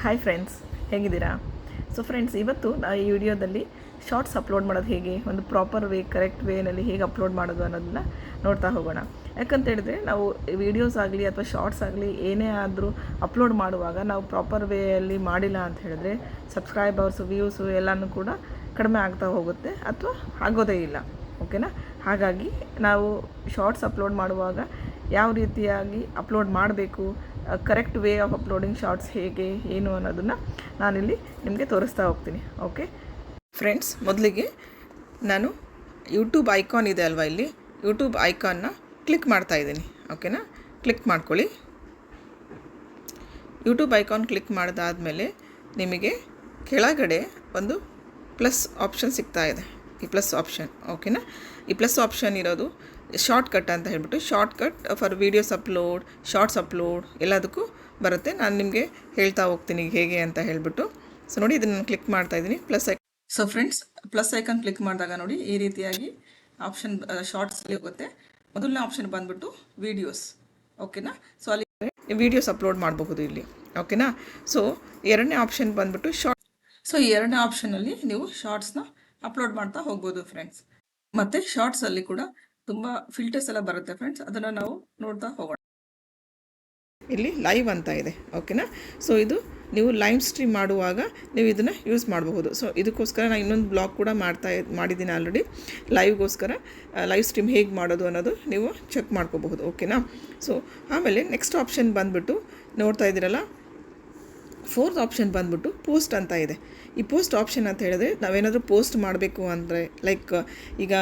Hi friends, ಹೇಗಿದ್ದೀರಾ? So friends, ಇವತ್ತು ಈ ವಿಡಿಯೋದಲ್ಲಿ ಶಾರ್ಟ್ಸ್ ಅಪ್ಲೋಡ್ ಮಾಡೋದು ಹೇಗೆ, ಒಂದು ಪ್ರಾಪರ್ ವೇ, ಕರೆಕ್ಟ್ ವೇನಲ್ಲಿ ಹೇಗೆ ಅಪ್ಲೋಡ್ ಮಾಡೋದು ಅನ್ನೋದನ್ನ ನೋಡ್ತಾ ಹೋಗೋಣ. ಯಾಕಂತ ಹೇಳಿದ್ರೆ ನಾವು ವೀಡಿಯೋಸ್ ಆಗಲಿ ಅಥವಾ ಶಾರ್ಟ್ಸ್ ಆಗಲಿ ಏನೇ ಆದರೂ ಅಪ್ಲೋಡ್ ಮಾಡುವಾಗ ನಾವು ಪ್ರಾಪರ್ ವೇಯಲ್ಲಿ ಮಾಡಿಲ್ಲ ಅಂತ ಹೇಳಿದ್ರೆ ಸಬ್ಸ್ಕ್ರೈಬರ್ಸು, ವ್ಯೂಸು ಎಲ್ಲನೂ ಕೂಡ ಕಡಿಮೆ ಆಗ್ತಾ ಹೋಗುತ್ತೆ ಅಥವಾ ಆಗೋದೇ ಇಲ್ಲ. ಓಕೆನಾ? ಹಾಗಾಗಿ ನಾವು ಶಾರ್ಟ್ಸ್ ಅಪ್ಲೋಡ್ ಮಾಡುವಾಗ ಯಾವ ರೀತಿಯಾಗಿ ಅಪ್ಲೋಡ್ ಮಾಡಬೇಕು, correct way of uploading shorts ಹೇಗೆ ಏನು ಅನ್ನೋದನ್ನು ನಾನಿಲ್ಲಿ ನಿಮಗೆ ತೋರಿಸ್ತಾ ಹೋಗ್ತೀನಿ. ಓಕೆ ಫ್ರೆಂಡ್ಸ್, ಮೊದಲಿಗೆ ನಾನು ಯೂಟ್ಯೂಬ್ ಐಕಾನ್ ಇದೆ ಅಲ್ವಾ, ಇಲ್ಲಿ ಯೂಟ್ಯೂಬ್ ಐಕಾನ್ನ ಕ್ಲಿಕ್ ಮಾಡ್ತಾ ಇದ್ದೀನಿ. ಓಕೆನಾ? ಕ್ಲಿಕ್ ಮಾಡ್ಕೊಳ್ಳಿ. ಯೂಟ್ಯೂಬ್ ಐಕಾನ್ ಕ್ಲಿಕ್ ಮಾಡಿದಾದಮೇಲೆ ನಿಮಗೆ ಕೆಳಗಡೆ ಒಂದು ಪ್ಲಸ್ ಆಪ್ಷನ್ ಸಿಗ್ತಾ ಇದೆ. ಈ ಪ್ಲಸ್ ಆಪ್ಷನ್, ಓಕೆನಾ? ಈ ಪ್ಲಸ್ ಆಪ್ಷನ್ ಇರೋದು ಶಾರ್ಟ್ಕಟ್ ಅಂತ ಹೇಳ್ಬಿಟ್ಟು, shortcut for videos upload, shorts upload ಎಲ್ಲದಕ್ಕೂ ಬರುತ್ತೆ. ನಾನು ನಿಮಗೆ ಹೇಳ್ತಾ ಹೋಗ್ತೀನಿ ಹೇಗೆ ಅಂತ ಹೇಳ್ಬಿಟ್ಟು. ಸೊ ನೋಡಿ, ಇದನ್ನು ನಾನು ಕ್ಲಿಕ್ ಮಾಡ್ತಾ ಇದ್ದೀನಿ, plus icon. So friends, plus icon click ಮಾಡಿದಾಗ ನೋಡಿ ಈ ರೀತಿಯಾಗಿ ಆಪ್ಷನ್ ಶಾರ್ಟ್ಸಲ್ಲಿ ಹೋಗುತ್ತೆ. ಮೊದಲನೇ ಆಪ್ಷನ್ ಬಂದ್ಬಿಟ್ಟು ವೀಡಿಯೋಸ್. ಓಕೆನಾ? ಸೊ ಅಲ್ಲಿ ವೀಡಿಯೋಸ್ ಅಪ್ಲೋಡ್ ಮಾಡಬಹುದು ಇಲ್ಲಿ. ಓಕೆನಾ? ಸೊ ಎರಡನೇ ಆಪ್ಷನ್ ಬಂದ್ಬಿಟ್ಟು ಶಾರ್ಟ್. ಸೊ ಈ ಎರಡನೇ ಆಪ್ಷನಲ್ಲಿ ನೀವು ಶಾರ್ಟ್ಸ್ನ ಅಪ್ಲೋಡ್ ಮಾಡ್ತಾ ಹೋಗ್ಬೋದು ಫ್ರೆಂಡ್ಸ್. ಮತ್ತು ಶಾರ್ಟ್ಸಲ್ಲಿ ಕೂಡ ತುಂಬ ಫಿಲ್ಟರ್ಸ್ ಎಲ್ಲ ಬರುತ್ತೆ ಫ್ರೆಂಡ್ಸ್, ಅದನ್ನು ನಾವು ನೋಡ್ತಾ ಹೋಗೋಣ. ಇಲ್ಲಿ ಲೈವ್ ಅಂತ ಇದೆ. ಓಕೆನಾ? ಸೊ ಇದು ನೀವು ಲೈವ್ ಸ್ಟ್ರೀಮ್ ಮಾಡುವಾಗ ನೀವು ಇದನ್ನು ಯೂಸ್ ಮಾಡಬಹುದು. ಸೊ ಇದಕ್ಕೋಸ್ಕರ ನಾನು ಇನ್ನೊಂದು ಬ್ಲಾಗ್ ಕೂಡ ಮಾಡಿದ್ದೀನಿ ಆಲ್ರೆಡಿ. ಲೈವ್ಗೋಸ್ಕರ ಲೈವ್ ಸ್ಟ್ರೀಮ್ ಹೇಗೆ ಮಾಡೋದು ಅನ್ನೋದು ನೀವು ಚೆಕ್ ಮಾಡ್ಕೋಬಹುದು. ಓಕೆನಾ? ಸೊ ಆಮೇಲೆ ನೆಕ್ಸ್ಟ್ ಆಪ್ಷನ್ ಬಂದುಬಿಟ್ಟು ನೋಡ್ತಾ ಇದ್ದೀರಲ್ಲ, ಫೋರ್ತ್ ಆಪ್ಷನ್ ಬಂದ್ಬಿಟ್ಟು ಪೋಸ್ಟ್ ಅಂತ ಇದೆ. ಈ ಪೋಸ್ಟ್ ಆಪ್ಷನ್ ಅಂತ ಹೇಳಿದ್ರೆ ನಾವೇನಾದರೂ ಪೋಸ್ಟ್ ಮಾಡಬೇಕು ಅಂದರೆ, ಲೈಕ್ ಈಗ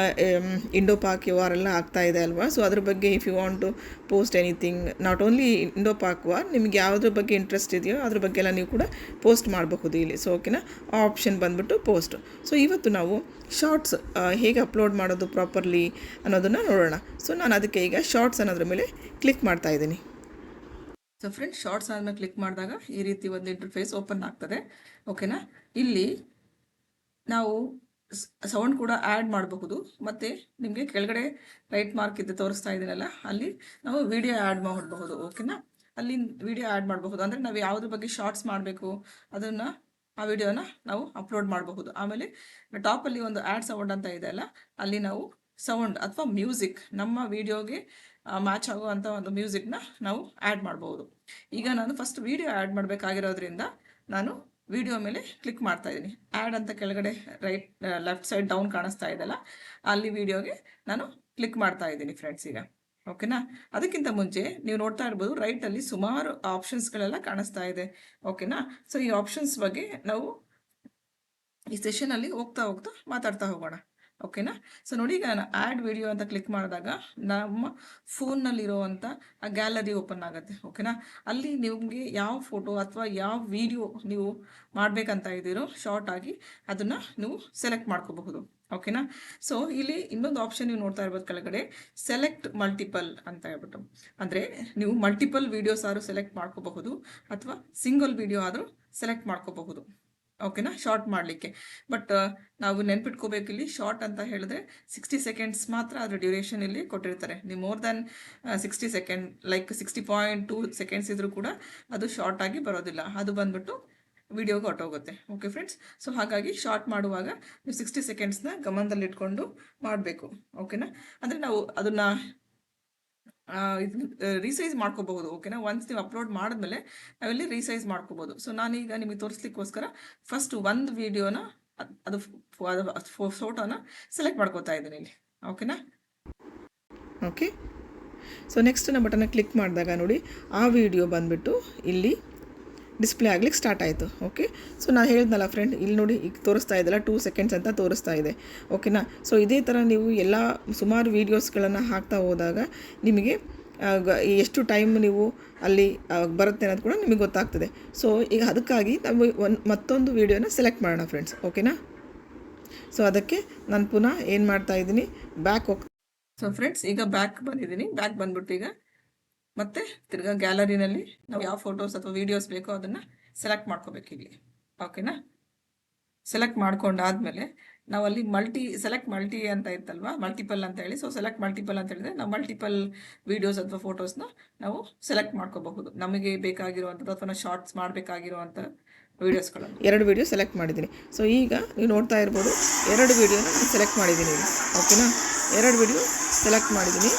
ಇಂಡೋಪಾಕ್ ವಾರ್ ಎಲ್ಲ ಆಗ್ತಾ ಇದೆ ಅಲ್ವಾ, ಸೊ ಅದ್ರ ಬಗ್ಗೆ if you want to post anything, not only Indo-Pak war, ನಿಮಗೆ ಯಾವುದ್ರ ಬಗ್ಗೆ ಇಂಟ್ರೆಸ್ಟ್ ಇದೆಯೋ ಅದ್ರ ಬಗ್ಗೆ ಎಲ್ಲ ನೀವು ಕೂಡ ಪೋಸ್ಟ್ ಮಾಡಬಹುದು ಇಲ್ಲಿ. ಸೊ ಓಕೆನಾ? ಆ ಆಪ್ಷನ್ ಬಂದ್ಬಿಟ್ಟು ಪೋಸ್ಟ್. ಸೊ ಇವತ್ತು ನಾವು ಶಾರ್ಟ್ಸ್ ಹೇಗೆ ಅಪ್ಲೋಡ್ ಮಾಡೋದು ಪ್ರಾಪರ್ಲಿ ಅನ್ನೋದನ್ನು ನೋಡೋಣ. ಸೊ ನಾನು ಅದಕ್ಕೆ ಈಗ ಶಾರ್ಟ್ಸ್ ಅನ್ನೋದ್ರ ಮೇಲೆ ಕ್ಲಿಕ್ ಮಾಡ್ತಾ ಇದ್ದೀನಿ. ಸೊ ಫ್ರೆಂಡ್ಸ್, ಶಾರ್ಟ್ಸ್ ಆದಮೇಲೆ ಕ್ಲಿಕ್ ಮಾಡಿದಾಗ ಈ ರೀತಿ ಒಂದು ಇಂಟರ್ಫೇಸ್ ಓಪನ್ ಆಗ್ತದೆ. ಓಕೆನಾ? ಇಲ್ಲಿ ನಾವು ಸೌಂಡ್ ಕೂಡ ಆ್ಯಡ್ ಮಾಡಬಹುದು. ಮತ್ತು ನಿಮಗೆ ಕೆಳಗಡೆ ರೈಟ್ ಮಾರ್ಕ್ ಇದೆ ತೋರಿಸ್ತಾ ಇದ್ದೀನಲ್ಲ, ಅಲ್ಲಿ ನಾವು ವಿಡಿಯೋ ಆ್ಯಡ್ ಮಾಡಬಹುದು. ಓಕೆನಾ? ಅಲ್ಲಿ ವಿಡಿಯೋ ಆ್ಯಡ್ ಮಾಡಬಹುದು. ಅಂದರೆ ನಾವು ಯಾವುದ್ರ ಬಗ್ಗೆ ಶಾರ್ಟ್ಸ್ ಮಾಡಬೇಕು ಅದನ್ನು, ಆ ವಿಡಿಯೋನ ನಾವು ಅಪ್ಲೋಡ್ ಮಾಡಬಹುದು. ಆಮೇಲೆ ಟಾಪಲ್ಲಿ ಒಂದು ಆ್ಯಡ್ ಸೌಂಡ್ ಅಂತ ಇದೆ ಅಲ್ಲ, ಅಲ್ಲಿ ನಾವು ಸೌಂಡ್ ಅಥವಾ ಮ್ಯೂಸಿಕ್, ನಮ್ಮ ವಿಡಿಯೋಗೆ ಮ್ಯಾಚ್ ಆಗುವಂಥ ಒಂದು ಮ್ಯೂಸಿಕ್ನ ನಾವು ಆ್ಯಡ್ ಮಾಡ್ಬೋದು. ಈಗ ನಾನು ಫಸ್ಟ್ ವಿಡಿಯೋ ಆ್ಯಡ್ ಮಾಡಬೇಕಾಗಿರೋದ್ರಿಂದ ನಾನು ವಿಡಿಯೋ ಮೇಲೆ ಕ್ಲಿಕ್ ಮಾಡ್ತಾ ಇದ್ದೀನಿ. ಆ್ಯಡ್ ಅಂತ ಕೆಳಗಡೆ ಲೆಫ್ಟ್ ಸೈಡ್ ಡೌನ್ ಕಾಣಿಸ್ತಾ ಇದೆಯಲ್ಲ, ಅಲ್ಲಿ ವಿಡಿಯೋಗೆ ನಾನು ಕ್ಲಿಕ್ ಮಾಡ್ತಾ ಇದ್ದೀನಿ ಫ್ರೆಂಡ್ಸ್ ಈಗ. ಓಕೆನಾ? ಅದಕ್ಕಿಂತ ಮುಂಚೆ ನೀವು ನೋಡ್ತಾ ಇರ್ಬೋದು, ರೈಟಲ್ಲಿ ಸುಮಾರು ಆಪ್ಷನ್ಸ್ಗಳೆಲ್ಲ ಕಾಣಿಸ್ತಾ ಇದೆ. ಓಕೆನಾ? ಸೊ ಈ ಆಪ್ಷನ್ಸ್ ಬಗ್ಗೆ ನಾವು ಈ ಸೆಷನಲ್ಲಿ ಹೋಗ್ತಾ ಮಾತಾಡ್ತಾ ಹೋಗೋಣ. ಓಕೆನಾ? ಸೊ ನೋಡಿ, ಈಗ ನಾನು ಆ್ಯಡ್ ವಿಡಿಯೋ ಅಂತ ಕ್ಲಿಕ್ ಮಾಡಿದಾಗ ನಮ್ಮ ಫೋನ್ನಲ್ಲಿರುವಂಥ ಆ ಗ್ಯಾಲರಿ ಓಪನ್ ಆಗುತ್ತೆ. ಓಕೆನಾ? ಅಲ್ಲಿ ನಿಮಗೆ ಯಾವ ಫೋಟೋ ಅಥವಾ ಯಾವ ವಿಡಿಯೋ ನೀವು ಮಾಡಬೇಕಂತ ಇದ್ದೀರೋ ಶಾರ್ಟ್ ಆಗಿ, ಅದನ್ನು ನೀವು ಸೆಲೆಕ್ಟ್ ಮಾಡ್ಕೋಬಹುದು. ಓಕೆನಾ? ಸೊ ಇಲ್ಲಿ ಇನ್ನೊಂದು ಆಪ್ಷನ್ ನೀವು ನೋಡ್ತಾ ಇರ್ಬೋದು ಕೆಳಗಡೆ, ಸೆಲೆಕ್ಟ್ ಮಲ್ಟಿಪಲ್ ಅಂತ ಹೇಳ್ಬಿಟ್ಟು. ಅಂದರೆ ನೀವು ಮಲ್ಟಿಪಲ್ ವೀಡಿಯೋಸ್ ಆದರೂ ಸೆಲೆಕ್ಟ್ ಮಾಡ್ಕೋಬಹುದು ಅಥವಾ ಸಿಂಗಲ್ ವಿಡಿಯೋ ಆದರೂ ಸೆಲೆಕ್ಟ್ ಮಾಡ್ಕೋಬಹುದು. ಓಕೆನಾ? ಶಾರ್ಟ್ ಮಾಡಲಿಕ್ಕೆ. ಬಟ್ ನಾವು ನೆನ್ಪಿಟ್ಕೋಬೇಕು, ಇಲ್ಲಿ ಶಾರ್ಟ್ ಅಂತ ಹೇಳಿದ್ರೆ 60 ಸೆಕೆಂಡ್ಸ್ ಮಾತ್ರ ಅದರ ಡ್ಯೂರೇಷನ್ ಇಲ್ಲಿ ಕೊಟ್ಟಿರ್ತಾರೆ. ನೀವು more than 60 second, like 60.2 seconds ಇದ್ರೂ ಕೂಡ ಅದು ಶಾರ್ಟ್ ಆಗಿ ಬರೋದಿಲ್ಲ. ಅದು ಬಂದ್ಬಿಟ್ಟು ವಿಡಿಯೋಗೆ ಹೊಟ್ಟೋಗುತ್ತೆ. Okay friends? ಸೊ ಹಾಗಾಗಿ ಶಾರ್ಟ್ ಮಾಡುವಾಗ ನೀವು 60 ಸೆಕೆಂಡ್ಸ್ನ ಗಮನದಲ್ಲಿಟ್ಕೊಂಡು ಮಾಡಬೇಕು. ಓಕೆನಾ? ಅಂದರೆ ನಾವು ಅದನ್ನು ರೀಸೈಸ್ ಮಾಡ್ಕೋಬಹುದು. ಓಕೆನಾ? ಒನ್ಸ್ ನೀವು ಅಪ್ಲೋಡ್ ಮಾಡಿದ್ಮೇಲೆ ನಾವಿಲ್ಲಿ ರೀಸೈಸ್ ಮಾಡ್ಕೋಬಹುದು. ಸೊ ನಾನೀಗ ನಿಮಗೆ ತೋರಿಸ್ಲಿಕ್ಕೋಸ್ಕರ ಫಸ್ಟ್ ಒಂದು ವಿಡಿಯೋನ, ಅದು ಫೋಟೋನ ಸೆಲೆಕ್ಟ್ ಮಾಡ್ಕೋತಾ ಇದ್ದೀನಿ ಇಲ್ಲಿ. ಓಕೆನಾ? ಓಕೆ. ಸೊ ನೆಕ್ಸ್ಟ್ ನಾನು ಬಟನ್ನ ಕ್ಲಿಕ್ ಮಾಡಿದಾಗ ನೋಡಿ ಆ ವಿಡಿಯೋ ಬಂದುಬಿಟ್ಟು ಇಲ್ಲಿ ಡಿಸ್ಪ್ಲೇ ಆಗ್ಲಿಕ್ಕೆ ಸ್ಟಾರ್ಟ್ ಆಯಿತು. ಓಕೆ. ಸೊ ನಾನು ಹೇಳಿದ್ನಲ್ಲ ಫ್ರೆಂಡ್, ಇಲ್ಲಿ ನೋಡಿ ಈಗ ತೋರಿಸ್ತಾ ಇದೆಯಲ್ಲ 2 ಸೆಕೆಂಡ್ಸ್ ಅಂತ ತೋರಿಸ್ತಾ ಇದೆ. ಓಕೆನಾ? ಸೊ ಇದೇ ಥರ ನೀವು ಎಲ್ಲ ಸುಮಾರು ವೀಡಿಯೋಸ್ಗಳನ್ನು ಹಾಕ್ತಾ ಹೋದಾಗ ನಿಮಗೆ ಎಷ್ಟು ಟೈಮ್ ನೀವು ಅಲ್ಲಿ ಬರುತ್ತೆ ಅನ್ನೋದು ಕೂಡ ನಿಮಗೆ ಗೊತ್ತಾಗ್ತದೆ. ಸೊ ಈಗ ಅದಕ್ಕಾಗಿ ನಾವು ಮತ್ತೊಂದು ವೀಡಿಯೋನ ಸೆಲೆಕ್ಟ್ ಮಾಡೋಣ ಫ್ರೆಂಡ್ಸ್. ಓಕೆನಾ? ಸೊ ಅದಕ್ಕೆ ನಾನು ಪುನಃ ಏನು ಮಾಡ್ತಾ ಇದ್ದೀನಿ, ಬ್ಯಾಕ್ ಸೊ ಫ್ರೆಂಡ್ಸ್, ಈಗ ಬ್ಯಾಕ್ ಬಂದಿದ್ದೀನಿ. ಬ್ಯಾಕ್ ಬಂದ್ಬಿಟ್ಟು ಈಗ ಮತ್ತೆ ತಿರ್ಗಾ ಗ್ಯಾಲರಿನಲ್ಲಿ ನಾವು ಯಾವ ಫೋಟೋಸ್ ಅಥವಾ ವೀಡಿಯೋಸ್ ಬೇಕೋ ಅದನ್ನು ಸೆಲೆಕ್ಟ್ ಮಾಡ್ಕೋಬೇಕು ಇಲ್ಲಿ. ಓಕೆನಾ? ಸೆಲೆಕ್ಟ್ ಮಾಡ್ಕೊಂಡಾದ್ಮೇಲೆ ನಾವು ಅಲ್ಲಿ ಸೆಲೆಕ್ಟ್ ಮಲ್ಟಿ ಅಂತ ಇತ್ತಲ್ವಾ, ಮಲ್ಟಿಪಲ್ ಅಂತ ಹೇಳಿ. ಸೊ ಸೆಲೆಕ್ಟ್ ಮಲ್ಟಿಪಲ್ ಅಂತ ಹೇಳಿದ್ರೆ ನಾವು ಮಲ್ಟಿಪಲ್ ವೀಡಿಯೋಸ್ ಅಥವಾ ಫೋಟೋಸ್ನ ನಾವು ಸೆಲೆಕ್ಟ್ ಮಾಡ್ಕೋಬಹುದು, ನಮಗೆ ಬೇಕಾಗಿರುವಂಥದ್ದು ಅಥವಾ ಶಾರ್ಟ್ಸ್ ಮಾಡಬೇಕಾಗಿರುವಂಥ ವೀಡಿಯೋಸ್ಗಳನ್ನು. 2 ವೀಡಿಯೋ ಸೆಲೆಕ್ಟ್ ಮಾಡಿದ್ದೀನಿ. ಸೊ ಈಗ ನೀವು ನೋಡ್ತಾ ಇರ್ಬೋದು, 2 ವೀಡಿಯೋನ ನಾನು ಸೆಲೆಕ್ಟ್ ಮಾಡಿದ್ದೀನಿ. ಓಕೆನಾ, 2 ವೀಡಿಯೋ ಸೆಲೆಕ್ಟ್ ಮಾಡಿದ್ದೀನಿ.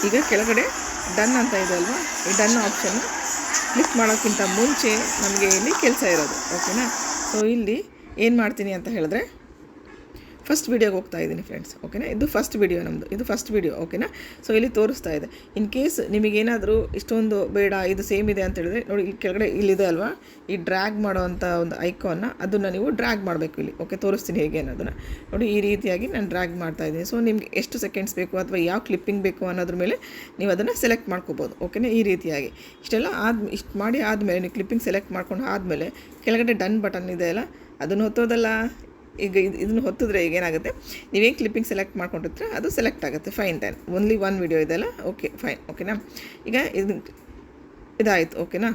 ಈಗ ಕೆಳಗಡೆ ಡನ್ ಅಂತ ಇದೆ ಅಲ್ವಾ, ಈ ಡನ್ ಆಪ್ಷನ್ ಕ್ಲಿಕ್ ಮಾಡೋಕ್ಕಿಂತ ಮುಂಚೆ ನಮಗೆ ಇಲ್ಲಿ ಕೆಲಸ ಇರೋದು. ಓಕೆನಾ, ಸೊ ಇಲ್ಲಿ ಏನು ಮಾಡ್ತೀನಿ ಅಂತ ಹೇಳಿದ್ರೆ ಫಸ್ಟ್ ವೀಡಿಯೋಗೆ ಹೋಗ್ತಾ ಇದ್ದೀನಿ ಫ್ರೆಂಡ್ಸ್. ಓಕೆನಾ, ಇದು ಫಸ್ಟ್ ವೀಡಿಯೋ ನಮ್ಮದು, ಇದು ಫಸ್ಟ್ ವೀಡಿಯೋ. ಓಕೆನಾ, ಸೊ ಇಲ್ಲಿ ತೋರಿಸ್ತಾ ಇದೆ. ಇನ್ ಕೇಸ್ ನಿಮಗೇನಾದರೂ ಇಷ್ಟೊಂದು ಬೇಡ, ಇದು ಸೇಮ್ ಇದೆ ಅಂತ ಹೇಳಿದ್ರೆ ನೋಡಿ, ಇಲ್ಲಿ ಕೆಳಗಡೆ ಇಲ್ಲಿದೆ ಅಲ್ವಾ, ಈ ಡ್ರ್ಯಾಗ್ ಮಾಡೋವಂಥ ಒಂದು ಐಕಾನ್ನ ಅದನ್ನು ನೀವು ಡ್ರ್ಯಾಗ್ ಮಾಡಬೇಕು ಇಲ್ಲಿ. ಓಕೆ, ತೋರಿಸ್ತೀನಿ ಹೇಗೆ ಅನ್ನೋದನ್ನು ನೋಡಿ. ಈ ರೀತಿಯಾಗಿ ನಾನು ಡ್ರ್ಯಾಗ್ ಮಾಡ್ತಾ ಇದ್ದೀನಿ. ಸೊ ನಿಮ್ಗೆ ಎಷ್ಟು ಸೆಕೆಂಡ್ಸ್ ಬೇಕು ಅಥವಾ ಯಾವ ಕ್ಲಿಪ್ಪಿಂಗ್ ಬೇಕು ಅನ್ನೋದ್ರ ಮೇಲೆ ನೀವು ಅದನ್ನು ಸೆಲೆಕ್ಟ್ ಮಾಡ್ಕೋಬೋದು. ಓಕೆನಾ, ಈ ರೀತಿಯಾಗಿ ಇಷ್ಟು ಮಾಡಿ ಆದಮೇಲೆ ನೀವು ಕ್ಲಿಪ್ಪಿಂಗ್ ಸೆಲೆಕ್ಟ್ ಮಾಡ್ಕೊಂಡು ಆದಮೇಲೆ ಕೆಳಗಡೆ ಡನ್ ಬಟನ್ ಇದೆ ಅಲ್ಲ, ಅದನ್ನು ಹೊತ್ತೋದಲ್ಲ. ಈಗ ಇದನ್ನು ಹೊತ್ತಿದ್ರೆ ಈಗ ಏನಾಗುತ್ತೆ, ನೀವೇನು ಕ್ಲಿಪ್ಪಿಂಗ್ ಸೆಲೆಕ್ಟ್ ಮಾಡ್ಕೊಂಡಿರ್ತೀರ ಅದು ಸೆಲೆಕ್ಟ್ ಆಗುತ್ತೆ. ಫೈನ್, ದೆನ್ ಓನ್ಲಿ 1 ವೀಡಿಯೋ ಇದೆಲ್ಲ. Okay, fine. ಓಕೆನಾ, ಈಗ ಇದಾಯಿತು. ಓಕೆನಾ,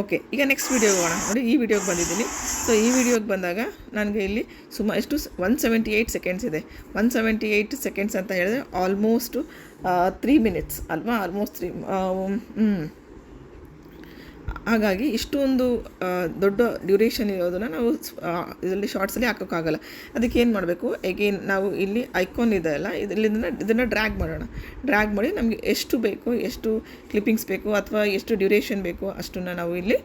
ಓಕೆ ಈಗ ನೆಕ್ಸ್ಟ್ ವೀಡಿಯೋಗೆ ಹೋಗೋಣ. ನೋಡಿ, ಈ ವಿಡಿಯೋಗೆ ಬಂದಿದ್ದೀನಿ. ಸೊ ಈ ವಿಡಿಯೋಗೆ ಬಂದಾಗ ನನಗೆ ಇಲ್ಲಿ ಎಷ್ಟು 178 ಸೆಕೆಂಡ್ಸ್ ಇದೆ. 178 ಸೆಕೆಂಡ್ಸ್ ಅಂತ ಹೇಳಿದ್ರೆ ಆಲ್ಮೋಸ್ಟ್ 3 ಮಿನಿಟ್ಸ್ ಅಲ್ವಾ, ಆಲ್ಮೋಸ್ಟ್ 3. ಹಾಗಾಗಿ ಇಷ್ಟೊಂದು ದೊಡ್ಡ ಡ್ಯೂರೇಷನ್ ಇರೋದನ್ನು ನಾವು ಇದರಲ್ಲಿ ಶಾರ್ಟ್ಸಲ್ಲಿ ಹಾಕೋಕ್ಕಾಗಲ್ಲ. ಅದಕ್ಕೆ ಏನು ಮಾಡಬೇಕು, ಎಗೇನ್ ನಾವು ಇಲ್ಲಿ ಐಕಾನ್ ಇದೆ ಅಲ್ಲ, ಇದನ್ನು ಡ್ರ್ಯಾಗ್ ಮಾಡೋಣ. ಡ್ರ್ಯಾಗ್ ಮಾಡಿ ನಮಗೆ ಎಷ್ಟು ಬೇಕು, ಎಷ್ಟು ಕ್ಲಿಪ್ಪಿಂಗ್ಸ್ ಬೇಕು ಅಥವಾ ಎಷ್ಟು ಡ್ಯೂರೇಷನ್ ಬೇಕು ಅಷ್ಟನ್ನು ನಾವು ಇಲ್ಲಿ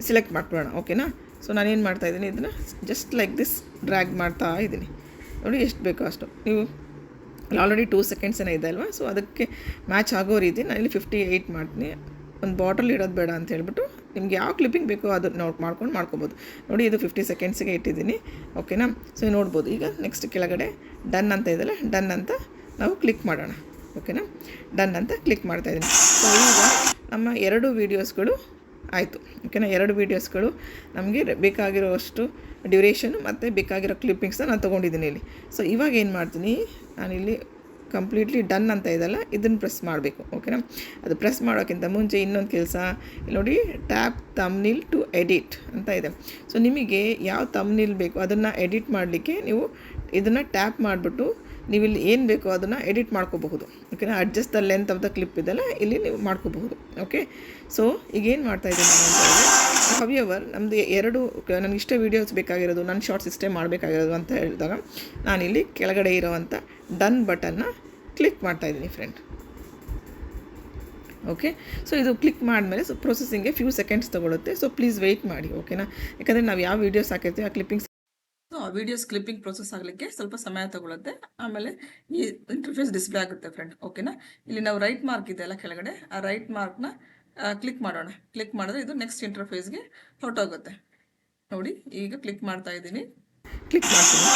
ಸೆಲೆಕ್ಟ್ ಮಾಡ್ಕೊಳ್ಳೋಣ. ಓಕೆನಾ, ಸೊ ನಾನೇನು ಮಾಡ್ತಾಯಿದ್ದೀನಿ, ಇದನ್ನು ಜಸ್ಟ್ ಲೈಕ್ ದಿಸ್ ಡ್ರ್ಯಾಗ್ ಮಾಡ್ತಾ ಇದ್ದೀನಿ. ನೋಡಿ, ಎಷ್ಟು ಬೇಕೋ ಅಷ್ಟು. ನೀವು ಆಲ್ರೆಡಿ 2 ಸೆಕೆಂಡ್ಸ್ ಏನೋ ಇದೆ ಅಲ್ವಾ, ಸೊ ಅದಕ್ಕೆ ಮ್ಯಾಚ್ ಆಗೋ ರೀತಿ ನಾನು ಇಲ್ಲಿ 58 ಮಾಡ್ತೀನಿ. ಒಂದು ಬಾಟಲ್ ಇಡೋದು ಬೇಡ ಅಂತ ಹೇಳ್ಬಿಟ್ಟು ನಿಮ್ಗೆ ಯಾವ ಕ್ಲಿಪ್ಪಿಂಗ್ ಬೇಕೋ ಅದನ್ನು ನೋಟ್ ಮಾಡ್ಕೊಬೋದು. ನೋಡಿ, ಇದು 50 ಸೆಕೆಂಡ್ಸಿಗೆ ಇಟ್ಟಿದ್ದೀನಿ. ಓಕೆನಾ, ಸೊ ನೋಡ್ಬೋದು. ಈಗ ನೆಕ್ಸ್ಟ್ ಕೆಳಗಡೆ ಡನ್ ಅಂತ ಇದೆಯಲ್ಲ, ಡನ್ ಅಂತ ನಾವು ಕ್ಲಿಕ್ ಮಾಡೋಣ. ಓಕೆನಾ, ಡನ್ ಅಂತ ಕ್ಲಿಕ್ ಮಾಡ್ತಾಯಿದ್ದೀನಿ. ಸೊ ಈಗ ನಮ್ಮ 2 ವೀಡಿಯೋಸ್ಗಳು ಆಯಿತು. ಓಕೆನಾ, 2 ವೀಡಿಯೋಸ್ಗಳು ನಮಗೆ ಬೇಕಾಗಿರೋಷ್ಟು ಡ್ಯೂರೇಷನು ಮತ್ತು ಬೇಕಾಗಿರೋ ಕ್ಲಿಪ್ಪಿಂಗ್ಸ್ನ ನಾನು ತೊಗೊಂಡಿದ್ದೀನಿ ಇಲ್ಲಿ. ಸೊ ಇವಾಗ ಏನು ಮಾಡ್ತೀನಿ, ನಾನಿಲ್ಲಿ ಕಂಪ್ಲೀಟ್ಲಿ ಡನ್ ಅಂತ ಇದೆಲ್ಲ, ಇದನ್ನು ಪ್ರೆಸ್ ಮಾಡಬೇಕು. ಓಕೆನಾ, ಅದು ಪ್ರೆಸ್ ಮಾಡೋಕ್ಕಿಂತ ಮುಂಚೆ ಇನ್ನೊಂದು ಕೆಲಸ ಇಲ್ಲಿ ನೋಡಿ, ಟ್ಯಾಪ್ ಥಂಬ್ನೇಲ್ ಟು ಎಡಿಟ್ ಅಂತ ಇದೆ. ಸೊ ನಿಮಗೆ ಯಾವ ಥಂಬ್ನೇಲ್ ಬೇಕು ಅದನ್ನು ಎಡಿಟ್ ಮಾಡಲಿಕ್ಕೆ ನೀವು ಇದನ್ನು ಟ್ಯಾಪ್ ಮಾಡಿಬಿಟ್ಟು ನೀವು ಇಲ್ಲಿ ಏನು ಬೇಕೋ ಅದನ್ನು ಎಡಿಟ್ ಮಾಡ್ಕೋಬಹುದು. ಓಕೆನಾ, adjust the length of the clip ಇದೆಲ್ಲ ಇಲ್ಲಿ ನೀವು ಮಾಡ್ಕೋಬಹುದು. ಓಕೆ, ಸೊ ಈಗೇನು ಮಾಡ್ತಾಯಿದ್ದೀನಿ ನಾನು ಅಂತ ಹೇಳಿದ್ರೆ, ಹವ್ಯವರ್ ನಮ್ಮದು 2 ನನಗೆ ಇಷ್ಟ ವೀಡಿಯೋಸ್ ಬೇಕಾಗಿರೋದು, ನನ್ನ ಶಾರ್ಟ್ಸ್ ಇಷ್ಟೇ ಮಾಡಬೇಕಾಗಿರೋದು ಅಂತ ಹೇಳಿದಾಗ ನಾನಿಲ್ಲಿ ಕೆಳಗಡೆ ಇರೋವಂಥ ಡನ್ ಬಟನ್ನ ಕ್ಲಿಕ್ ಮಾಡ್ತಾಯಿದ್ದೀನಿ ಫ್ರೆಂಡ್. ಓಕೆ, ಸೊ ಇದು ಕ್ಲಿಕ್ ಮಾಡಿದ್ಮೇಲೆ ಸೊ ಪ್ರೊಸೆಸಿಂಗ್ಗೆ ಫ್ಯೂ ಸೆಕೆಂಡ್ಸ್ ತೊಗೊಳುತ್ತೆ. ಸೊ ಪ್ಲೀಸ್ ವೆಯ್ಟ್ ಮಾಡಿ. ಓಕೆನಾ, ಯಾಕಂದರೆ ನಾವು ಯಾವ ವೀಡಿಯೋಸ್ ಹಾಕಿರ್ತೀವಿ ಆ ಕ್ಲಿಪ್ಪಿಂಗ್ಸ್, ಸೊ ಆ ವೀಡಿಯೋಸ್ ಕ್ಲಿಪ್ಪಿಂಗ್ ಪ್ರೊಸೆಸ್ ಆಗಲಿಕ್ಕೆ ಸ್ವಲ್ಪ ಸಮಯ ತಗೊಳುತ್ತೆ. ಆಮೇಲೆ ಈ ಇಂಟರ್ಫೇಸ್ ಡಿಸ್ಪ್ಲೇ ಆಗುತ್ತೆ ಫ್ರೆಂಡ್. ಓಕೆನಾ, ಇಲ್ಲಿ ನಾವು ರೈಟ್ ಮಾರ್ಕ್ ಇದೆ ಅಲ್ಲ ಕೆಳಗಡೆ, ಆ ರೈಟ್ ಮಾರ್ಕ್ನ ಕ್ಲಿಕ್ ಮಾಡೋಣ. ಕ್ಲಿಕ್ ಮಾಡಿದ್ರೆ ಇದು ನೆಕ್ಸ್ಟ್ ಇಂಟರ್ಫೇಸ್ಗೆ ಹೊರಟೋಗುತ್ತೆ. ನೋಡಿ, ಈಗ ಕ್ಲಿಕ್ ಮಾಡ್ತಾ ಇದ್ದೀನಿ, ಕ್ಲಿಕ್ ಮಾಡ್ತೀನಿ.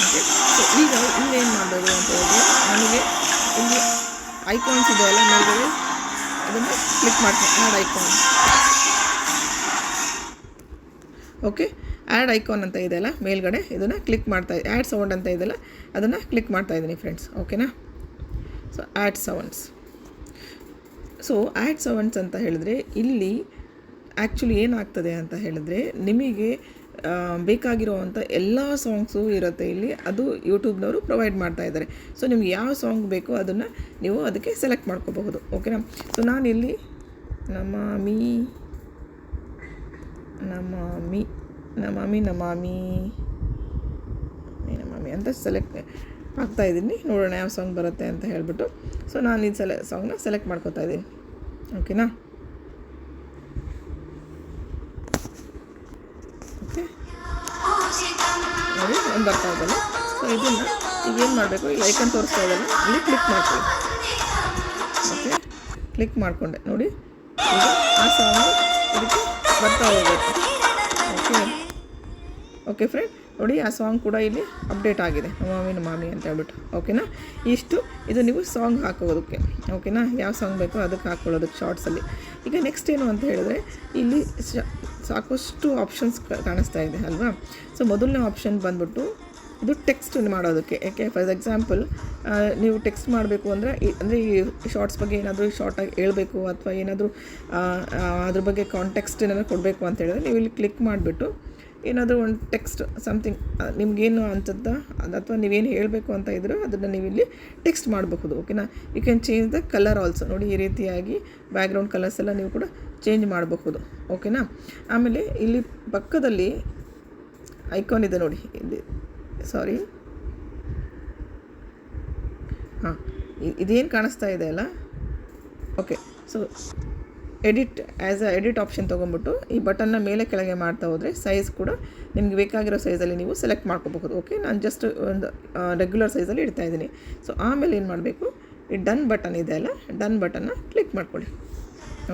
ಓಕೆ, ಸೊ ಈಗ ಇನ್ನೇನು ಮಾಡೋದು ಅಂತ ಹೇಳಿ ನನಗೆ ಇಲ್ಲಿ ಐಕಾನ್ಸ್ ಇದೆ ಅಲ್ಲ ಮೇಲ್ಗಡೆ, ಅದನ್ನು ಕ್ಲಿಕ್ ಮಾಡ್ತೀನಿ. Add icon. Okay, add icon ಅಂತ ಇದೆಯಲ್ಲ ಮೇಲ್ಗಡೆ, ಇದನ್ನು ಕ್ಲಿಕ್ ಮಾಡ್ತಾ ಆ್ಯಡ್ ಸೌಂಡ್ ಅಂತ ಇದೆಯಲ್ಲ ಅದನ್ನು ಕ್ಲಿಕ್ ಮಾಡ್ತಾಯಿದ್ದೀನಿ ಫ್ರೆಂಡ್ಸ್. ಓಕೆನಾ, so add sounds. So add sounds ಅಂತ ಹೇಳಿದ್ರೆ ಇಲ್ಲಿ ಆ್ಯಕ್ಚುಲಿ ಏನಾಗ್ತದೆ ಅಂತ ಹೇಳಿದ್ರೆ, ನಿಮಗೆ ಬೇಕಾಗಿರೋವಂಥ ಎಲ್ಲ ಸಾಂಗ್ಸು ಇರುತ್ತೆ ಇಲ್ಲಿ, ಅದು ಯೂಟ್ಯೂಬ್ನವರು ಪ್ರೊವೈಡ್ ಮಾಡ್ತಾ ಇದ್ದಾರೆ. ಸೊ ನಿಮ್ಗೆ ಯಾವ ಸಾಂಗ್ ಬೇಕೋ ಅದನ್ನು ನೀವು ಅದಕ್ಕೆ ಸೆಲೆಕ್ಟ್ ಮಾಡ್ಕೋಬಹುದು. ಓಕೆನಾ, ಸೊ ನಾನಿಲ್ಲಿ ನಮಾಮಿ ಅಂತ ಸೆಲೆಕ್ಟ್ ಆಗ್ತಾಯಿದ್ದೀನಿ. ನೋಡೋಣ ಯಾವ ಸಾಂಗ್ ಬರುತ್ತೆ ಅಂತ ಹೇಳ್ಬಿಟ್ಟು. ಸೊ ನಾನು ಈ ಸಾಂಗ್ನ ಸೆಲೆಕ್ಟ್ ಮಾಡ್ಕೋತಾ ಇದ್ದೀನಿ. ಓಕೆನಾ, ಓಕೆ, ನೋಡಿ ಒಂದು ಬರ್ತಾ ಇದ್ದಲ್ಲ. ಸೊ ಇದನ್ನು ಈಗೇನು ಮಾಡಬೇಕು, ಈ ಐಕನ್ ತೋರಿಸ್ತಾ ಇದ್ದಲ್ಲ ಇಲ್ಲಿ ಕ್ಲಿಕ್ ಮಾಡ್ತೀವಿ. ಓಕೆ, ಕ್ಲಿಕ್ ಮಾಡಿಕೊಂಡೆ. ನೋಡಿ, ಈಗ ಆ ಸಾಂಗು ಇದಕ್ಕೆ ಬರ್ತಾ ಹೋಗುತ್ತೆ. ಓಕೆ ಫ್ರೆಂಡ್, ನೋಡಿ ಆ ಸಾಂಗ್ ಕೂಡ ಇಲ್ಲಿ ಅಪ್ಡೇಟ್ ಆಗಿದೆ, ನಮಾಮಿ ಅಂತ ಹೇಳ್ಬಿಟ್ಟು. ಓಕೆನಾ, ಇದು ನೀವು ಸಾಂಗ್ ಹಾಕೋದಕ್ಕೆ. ಓಕೆನಾ, ಯಾವ ಸಾಂಗ್ ಬೇಕೋ ಅದಕ್ಕೆ ಹಾಕ್ಕೊಳ್ಳೋದಕ್ಕೆ ಶಾರ್ಟ್ಸಲ್ಲಿ. ಈಗ ನೆಕ್ಸ್ಟ್ ಏನು ಅಂತ ಹೇಳಿದ್ರೆ, ಇಲ್ಲಿ ಸಾಕಷ್ಟು ಆಪ್ಷನ್ಸ್ ಕಾಣಿಸ್ತಾ ಇದೆ ಅಲ್ವಾ. ಸೊ ಮೊದಲನೇ ಆಪ್ಷನ್ ಬಂದ್ಬಿಟ್ಟು ಇದು ಟೆಕ್ಸ್ಟ್ ಮಾಡೋದಕ್ಕೆ. ಯಾಕೆ ಫಾರ್ ಎಕ್ಸಾಂಪಲ್ ನೀವು ಟೆಕ್ಸ್ಟ್ ಮಾಡಬೇಕು ಅಂದರೆ ಈ ಶಾರ್ಟ್ಸ್ ಬಗ್ಗೆ ಏನಾದರೂ ಶಾರ್ಟಾಗಿ ಹೇಳಬೇಕು ಅಥವಾ ಏನಾದರೂ ಅದ್ರ ಬಗ್ಗೆ ಕಾಂಟೆಕ್ಸ್ಟ್ ಏನಾದರೂ ಕೊಡಬೇಕು ಅಂತ ಹೇಳಿದ್ರೆ ನೀವು ಇಲ್ಲಿ ಕ್ಲಿಕ್ ಮಾಡಿಬಿಟ್ಟು ಏನಾದರೂ ಒಂದು ಟೆಕ್ಸ್ಟ್ ಸಮಥಿಂಗ್ ನಿಮಗೇನು ಅನ್ಸುತ್ತಾ ಅಥವಾ ನೀವೇನು ಹೇಳಬೇಕು ಅಂತ ಇದ್ದರೂ ಅದನ್ನು ನೀವು ಇಲ್ಲಿ ಟೆಕ್ಸ್ಟ್ ಮಾಡಬಹುದು. ಓಕೆನಾ. You can change the colour also. ನೋಡಿ ಈ ರೀತಿಯಾಗಿ ಬ್ಯಾಕ್ಗ್ರೌಂಡ್ ಕಲರ್ಸ್ ಎಲ್ಲ ನೀವು ಕೂಡ ಚೇಂಜ್ ಮಾಡಬಹುದು. ಓಕೆನಾ. ಆಮೇಲೆ ಇಲ್ಲಿ ಪಕ್ಕದಲ್ಲಿ ಐಕಾನ್ ಇದೆ ನೋಡಿ, ಇಲ್ಲಿ ಸಾರಿ ಹಾಂ, ಇದೇನು ಕಾಣಿಸ್ತಾ ಇದೆ ಅಲ್ಲ. ಓಕೆ, ಸೊ ಎಡಿಟ್ ಆಪ್ಷನ್ ತೊಗೊಂಬಿಟ್ಟು ಈ ಬಟನ್ನ ಮೇಲೆ ಕೆಳಗೆ ಮಾಡ್ತಾ ಹೋದರೆ ಸೈಜ್ ಕೂಡ ನಿಮ್ಗೆ ಬೇಕಾಗಿರೋ ಸೈಜಲ್ಲಿ ನೀವು ಸೆಲೆಕ್ಟ್ ಮಾಡ್ಕೋಬಹುದು. ಓಕೆ, ನಾನು ಜಸ್ಟ್ ಒಂದು ರೆಗ್ಯುಲರ್ ಸೈಜಲ್ಲಿ ಇಡ್ತಾಯಿದ್ದೀನಿ. ಸೊ ಆಮೇಲೆ ಏನು ಮಾಡಬೇಕು, ಈ ಡನ್ ಬಟನ್ ಇದೆ ಅಲ್ಲ, ಡನ್ ಬಟನ್ನ ಕ್ಲಿಕ್ ಮಾಡ್ಕೊಳ್ಳಿ.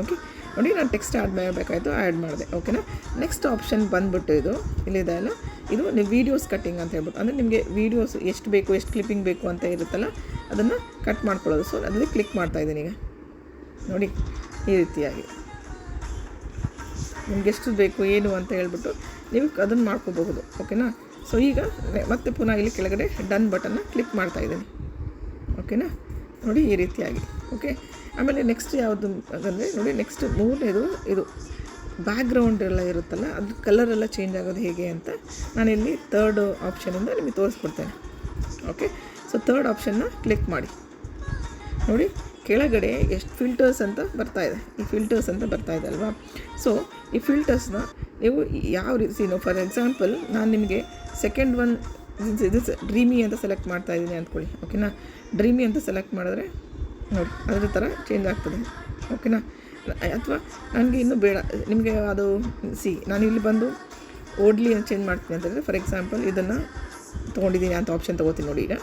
ಓಕೆ, ನೋಡಿ ನಾನು ಟೆಕ್ಸ್ಟ್ ಆ್ಯಡ್ ಮಾಡಬೇಕಾಯಿತು, ಆ್ಯಡ್ ಮಾಡಿದೆ. ಓಕೆನಾ. ನೆಕ್ಸ್ಟ್ ಆಪ್ಷನ್ ಬಂದುಬಿಟ್ಟು ಇಲ್ಲಿದೆ ಅಲ್ಲ, ಇದು ನೀವು ವೀಡಿಯೋಸ್ ಕಟ್ಟಿಂಗ್ ಅಂತ ಹೇಳ್ಬಿಟ್ಟು, ಅಂದರೆ ನಿಮಗೆ ವೀಡಿಯೋಸ್ ಎಷ್ಟು ಬೇಕು, ಎಷ್ಟು ಕ್ಲಿಪ್ಪಿಂಗ್ ಬೇಕು ಅಂತ ಇರುತ್ತಲ್ಲ ಅದನ್ನು ಕಟ್ ಮಾಡ್ಕೊಳ್ಳೋದು. ಸೊ ಅದರಲ್ಲಿ ಕ್ಲಿಕ್ ಮಾಡ್ತಾಯಿದ್ದೀನಿ ಈಗ. ನೋಡಿ ಈ ರೀತಿಯಾಗಿ ನಿಮ್ಗೆ ಎಷ್ಟು ಬೇಕು ಏನು ಅಂತ ಹೇಳ್ಬಿಟ್ಟು ನೀವು ಅದನ್ನು ಮಾಡ್ಕೋಬಹುದು. ಓಕೆನಾ. ಸೊ ಈಗ ಮತ್ತೆ ಪುನಃ ಇಲ್ಲಿ ಕೆಳಗಡೆ ಡನ್ ಬಟನ್ನ ಕ್ಲಿಕ್ ಮಾಡ್ತಾಯಿದ್ದೀನಿ. ಓಕೆನಾ. ನೋಡಿ ಈ ರೀತಿಯಾಗಿ. ಓಕೆ, ಆಮೇಲೆ ನೆಕ್ಸ್ಟ್ ಯಾವುದು ಅಂದರೆ ನೋಡಿ, ನೆಕ್ಸ್ಟ್ ಮೂರನೇದು ಇದು ಬ್ಯಾಕ್ಗ್ರೌಂಡ್ ಎಲ್ಲ ಇರುತ್ತಲ್ಲ, ಅದು ಕಲರೆಲ್ಲ ಚೇಂಜ್ ಆಗೋದು ಹೇಗೆ ಅಂತ ನಾನಿಲ್ಲಿ ಥರ್ಡ್ ಆಪ್ಷನಿಂದ ನಿಮಗೆ ತೋರಿಸ್ಕೊಡ್ತೇನೆ. ಓಕೆ, ಸೊ ಥರ್ಡ್ ಆಪ್ಷನ್ನ ಕ್ಲಿಕ್ ಮಾಡಿ. ನೋಡಿ ಕೆಳಗಡೆ ಎಷ್ಟು ಫಿಲ್ಟರ್ಸ್ ಅಂತ ಬರ್ತಾಯಿದೆ, ಈ ಫಿಲ್ಟರ್ಸ್ ಅಂತ ಬರ್ತಾಯಿದೆ ಅಲ್ವಾ. ಸೊ ಈ ಫಿಲ್ಟರ್ಸ್ನ ನೀವು ಯಾವ ರೀತಿ, ಫಾರ್ ಎಕ್ಸಾಂಪಲ್ ನಾನು ನಿಮಗೆ ಸೆಕೆಂಡ್ ಒನ್ ಇದು ಡ್ರೀಮಿ ಅಂತ ಸೆಲೆಕ್ಟ್ ಮಾಡ್ತಾಯಿದ್ದೀನಿ ಅಂದ್ಕೊಳ್ಳಿ. ಓಕೆನಾ. ಡ್ರೀಮಿ ಅಂತ ಸೆಲೆಕ್ಟ್ ಮಾಡಿದ್ರೆ ನೋಡಿ ಅದ್ರ ಥರ ಚೇಂಜ್ ಆಗ್ತದೆ. ಓಕೆನಾ. ಅಥವಾ ನನಗೆ ಇನ್ನೂ ಬೇಡ, ನಿಮಗೆ ಅದು ನಾನು ಇಲ್ಲಿ ಬಂದು ಓಡ್ಲಿ ಅಂತ ಚೇಂಜ್ ಮಾಡ್ತೀನಿ ಅಂತ ಹೇಳಿದ್ರೆ, ಫಾರ್ ಎಕ್ಸಾಂಪಲ್ ಇದನ್ನು ತೊಗೊಂಡಿದ್ದೀನಿ ಅಂತ ಆಪ್ಷನ್ ತೊಗೋತೀನಿ ನೋಡಿ. ಈಗ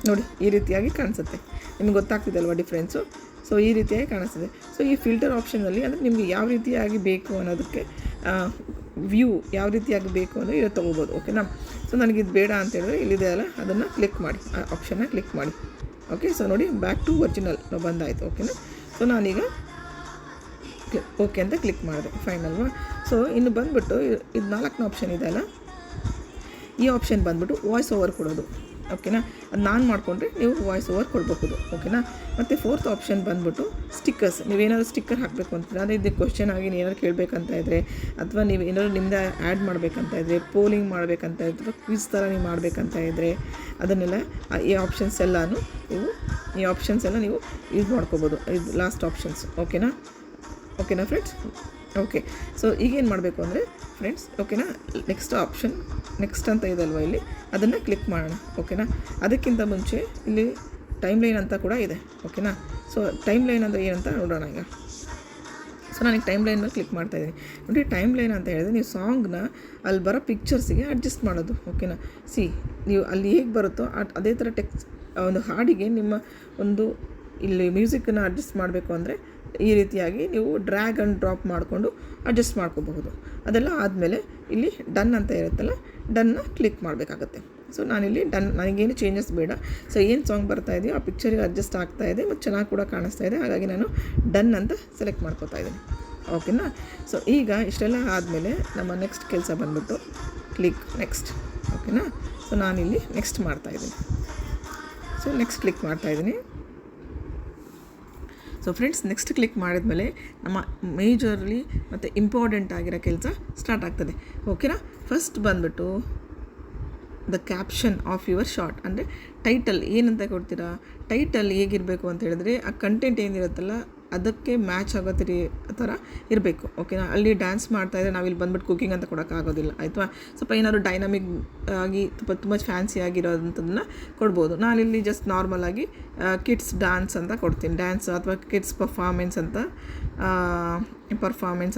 ನೋಡಿ ಈ ರೀತಿಯಾಗಿ ಕಾಣಿಸುತ್ತೆ, ನಿಮ್ಗೆ ಗೊತ್ತಾಗ್ತಿದೆ ಅಲ್ವಾ ಡಿಫ್ರೆನ್ಸು. ಸೊ ಈ ರೀತಿಯಾಗಿ ಕಾಣಿಸ್ತದೆ. ಸೊ ಈ ಫಿಲ್ಟರ್ ಆಪ್ಷನಲ್ಲಿ ಅಂದರೆ ನಿಮಗೆ ಯಾವ ರೀತಿಯಾಗಿ ಬೇಕು ಅನ್ನೋದಕ್ಕೆ ವ್ಯೂ ಯಾವ ರೀತಿಯಾಗಿ ಬೇಕು ಅಂದರೆ ಇದು ತೊಗೋಬೋದು. ಓಕೆನಾ. ಸೊ ನನಗಿದು ಬೇಡ ಅಂತ ಹೇಳಿದ್ರೆ ಇಲ್ಲಿದೆ ಅಲ್ಲ, ಅದನ್ನು ಕ್ಲಿಕ್ ಮಾಡಿ, ಆ ಆಪ್ಷನ್ನ ಕ್ಲಿಕ್ ಮಾಡಿ. ಓಕೆ, ಸೊ ನೋಡಿ ಬ್ಯಾಕ್ ಟು ಒರಿಜಿನಲ್ ಬಂದಾಯಿತು. ಓಕೆನಾ. ಸೊ ನಾನೀಗ ಓಕೆ ಅಂತ ಕ್ಲಿಕ್ ಮಾಡಿದೆ, ಫೈನ್ ಅಲ್ವಾ. ಸೊ ಇನ್ನು ಬಂದುಬಿಟ್ಟು ಇದು 4ನೇ ಆಪ್ಷನ್ ಇದೆ ಅಲ್ಲ, ಈ ಆಪ್ಷನ್ ಬಂದುಬಿಟ್ಟು ವಾಯ್ಸ್ ಓವರ್ ಕೊಡೋದು. ಓಕೆನಾ. ಅದು ನಾನು ಮಾಡಿಕೊಂಡ್ರೆ ನೀವು ವಾಯ್ಸ್ ಓವರ್ ಕೊಡಬಹುದು. ಓಕೆನಾ. ಮತ್ತು 4th ಆಪ್ಷನ್ ಬಂದುಬಿಟ್ಟು ಸ್ಟಿಕ್ಕರ್ಸ್. ನೀವೇನಾದರೂ ಸ್ಟಿಕ್ಕರ್ ಹಾಕಬೇಕು ಅಂತೀರ, ಅಂದರೆ ಇದು ಕ್ವಶನ್ ಆಗಿ ಏನಾದ್ರು ಕೇಳಬೇಕಂತ ಇದ್ದರೆ, ಅಥವಾ ನೀವು ಏನಾದರೂ ನಿಮ್ಮದೇ ಆ್ಯಡ್ ಮಾಡಬೇಕಂತ ಇದ್ದರೆ, ಪೋಲಿಂಗ್ ಮಾಡಬೇಕಂತ ಇದ್ದರೆ, ಕ್ವಿಜ್ ಥರ ನೀವು ಮಾಡಬೇಕಂತ ಇದ್ದರೆ ಅದನ್ನೆಲ್ಲ ಈ ಆಪ್ಷನ್ಸ್ ಎಲ್ಲನೂ ನೀವು ಯೂಸ್ ಮಾಡ್ಕೋಬೋದು. ಇದು ಲಾಸ್ಟ್ ಆಪ್ಷನ್ಸ್. ಓಕೆನಾ ಫ್ರೆಂಡ್ಸ್. ಓಕೆ, ಸೊ ಈಗೇನು ಮಾಡಬೇಕು ಅಂದರೆ ಫ್ರೆಂಡ್ಸ್, ಓಕೆನಾ, ನೆಕ್ಸ್ಟ್ ಆಪ್ಷನ್ ನೆಕ್ಸ್ಟ್ ಅಂತ ಇದಲ್ವ ಇಲ್ಲಿ, ಅದನ್ನು ಕ್ಲಿಕ್ ಮಾಡೋಣ. ಓಕೆನಾ. ಅದಕ್ಕಿಂತ ಮುಂಚೆ ಇಲ್ಲಿ ಟೈಮ್ ಲೈನ್ ಅಂತ ಕೂಡ ಇದೆ. ಓಕೆನಾ. ಸೊ ಟೈಮ್ ಲೈನ್ ಅಂದರೆ ಏನಂತ ನೋಡೋಣ ಈಗ. ಸೊ ನನಗೆ ಟೈಮ್ ಲೈನ್ ಮೇಲೆ ಕ್ಲಿಕ್ ಮಾಡ್ತಾಯಿದ್ದೀನಿ. ನೋಡಿ ಟೈಮ್ ಲೈನ್ ಅಂತ ಹೇಳಿದ್ರೆ ನೀವು ಸಾಂಗ್ನ ಅಲ್ಲಿ ಬರೋ ಪಿಕ್ಚರ್ಸಿಗೆ ಅಡ್ಜಸ್ಟ್ ಮಾಡೋದು. ಓಕೆನಾ. ನೀವು ಅಲ್ಲಿ ಹೇಗೆ ಬರುತ್ತೋ ಅದೇ ಥರ ಒಂದು ಹಾಡಿಗೆ ನಿಮ್ಮ ಒಂದು ಇಲ್ಲಿ ಮ್ಯೂಸಿಕ್ಕನ್ನು ಅಡ್ಜಸ್ಟ್ ಮಾಡಬೇಕು ಅಂದರೆ ಈ ರೀತಿಯಾಗಿ ನೀವು ಡ್ರ್ಯಾಗ್ ಆ್ಯಂಡ್ ಡ್ರಾಪ್ ಮಾಡಿಕೊಂಡು ಅಡ್ಜಸ್ಟ್ ಮಾಡ್ಕೋಬಹುದು. ಅದೆಲ್ಲ ಆದಮೇಲೆ ಇಲ್ಲಿ ಡನ್ ಅಂತ ಇರುತ್ತಲ್ಲ, ಡನ್ನ ಕ್ಲಿಕ್ ಮಾಡಬೇಕಾಗತ್ತೆ. ಸೊ ನಾನಿಲ್ಲಿ ಡನ್, ನನಗೇನು ಚೇಂಜಸ್ ಬೇಡ. ಸೊ ಏನು ಸಾಂಗ್ ಬರ್ತಾ ಇದೆಯೋ ಆ ಪಿಕ್ಚರಿಗೆ ಅಡ್ಜಸ್ಟ್ ಆಗ್ತಾ ಇದೆ ಮತ್ತು ಚೆನ್ನಾಗಿ ಕೂಡ ಕಾಣಿಸ್ತಾ ಇದೆ, ಹಾಗಾಗಿ ನಾನು ಡನ್ ಅಂತ ಸೆಲೆಕ್ಟ್ ಮಾಡ್ಕೋತಾ ಇದ್ದೀನಿ. ಓಕೆನಾ. ಸೊ ಈಗ ಇಷ್ಟೆಲ್ಲ ಆದಮೇಲೆ ನಮ್ಮ ನೆಕ್ಸ್ಟ್ ಕೆಲಸ ಬಂದುಬಿಟ್ಟು ಕ್ಲಿಕ್ ನೆಕ್ಸ್ಟ್. ಓಕೆನಾ. ಸೊ ನಾನಿಲ್ಲಿ ನೆಕ್ಸ್ಟ್ ಮಾಡ್ತಾಯಿದ್ದೀನಿ. ಸೊ ನೆಕ್ಸ್ಟ್ ಕ್ಲಿಕ್ ಮಾಡ್ತಾಯಿದ್ದೀನಿ. ಸೊ ಫ್ರೆಂಡ್ಸ್, ನೆಕ್ಸ್ಟ್ ಕ್ಲಿಕ್ ಮಾಡಿದ್ಮೇಲೆ ನಮ್ಮ ಮೇಜರ್ಲಿ ಮತ್ತು ಇಂಪಾರ್ಟೆಂಟ್ ಆಗಿರೋ ಕೆಲಸ ಸ್ಟಾರ್ಟ್ ಆಗ್ತದೆ. ಓಕೆನಾ. ಫಸ್ಟ್ ಬಂದುಬಿಟ್ಟು the caption of your short, ಅಂದರೆ ಟೈಟಲ್ ಏನಂತ ಕೊಡ್ತೀರಾ, ಟೈಟಲ್ ಹೇಗಿರಬೇಕು ಅಂತ ಹೇಳಿದ್ರೆ ಆ ಕಂಟೆಂಟ್ ಏನಿರುತ್ತಲ್ಲ ಅದಕ್ಕೆ ಮ್ಯಾಚ್ ಆಗೋ ಥರ ಇರಬೇಕು. ಓಕೆನಾ. ಅಲ್ಲಿ ಡ್ಯಾನ್ಸ್ ಮಾಡ್ತಾಯಿದ್ರೆ ನಾವಿಲ್ಲಿ ಬಂದುಬಿಟ್ಟು ಕುಕಿಂಗ್ ಅಂತ ಕೊಡೋಕ್ಕಾಗೋದಿಲ್ಲ ಆಯಿತಾ. ಸ್ವಲ್ಪ ಏನಾದರೂ ಡೈನಾಮಿಕ್ ಆಗಿ ತುಂಬ ಫ್ಯಾನ್ಸಿ ಆಗಿರೋದಂಥದ್ದನ್ನ ಕೊಡ್ಬೋದು. ನಾನಿಲ್ಲಿ ಜಸ್ಟ್ ನಾರ್ಮಲಾಗಿ ಕಿಡ್ಸ್ ಡ್ಯಾನ್ಸ್ ಅಂತ ಕೊಡ್ತೀನಿ, ಡ್ಯಾನ್ಸ್ ಅಥವಾ ಕಿಡ್ಸ್ ಪರ್ಫಾರ್ಮೆನ್ಸ್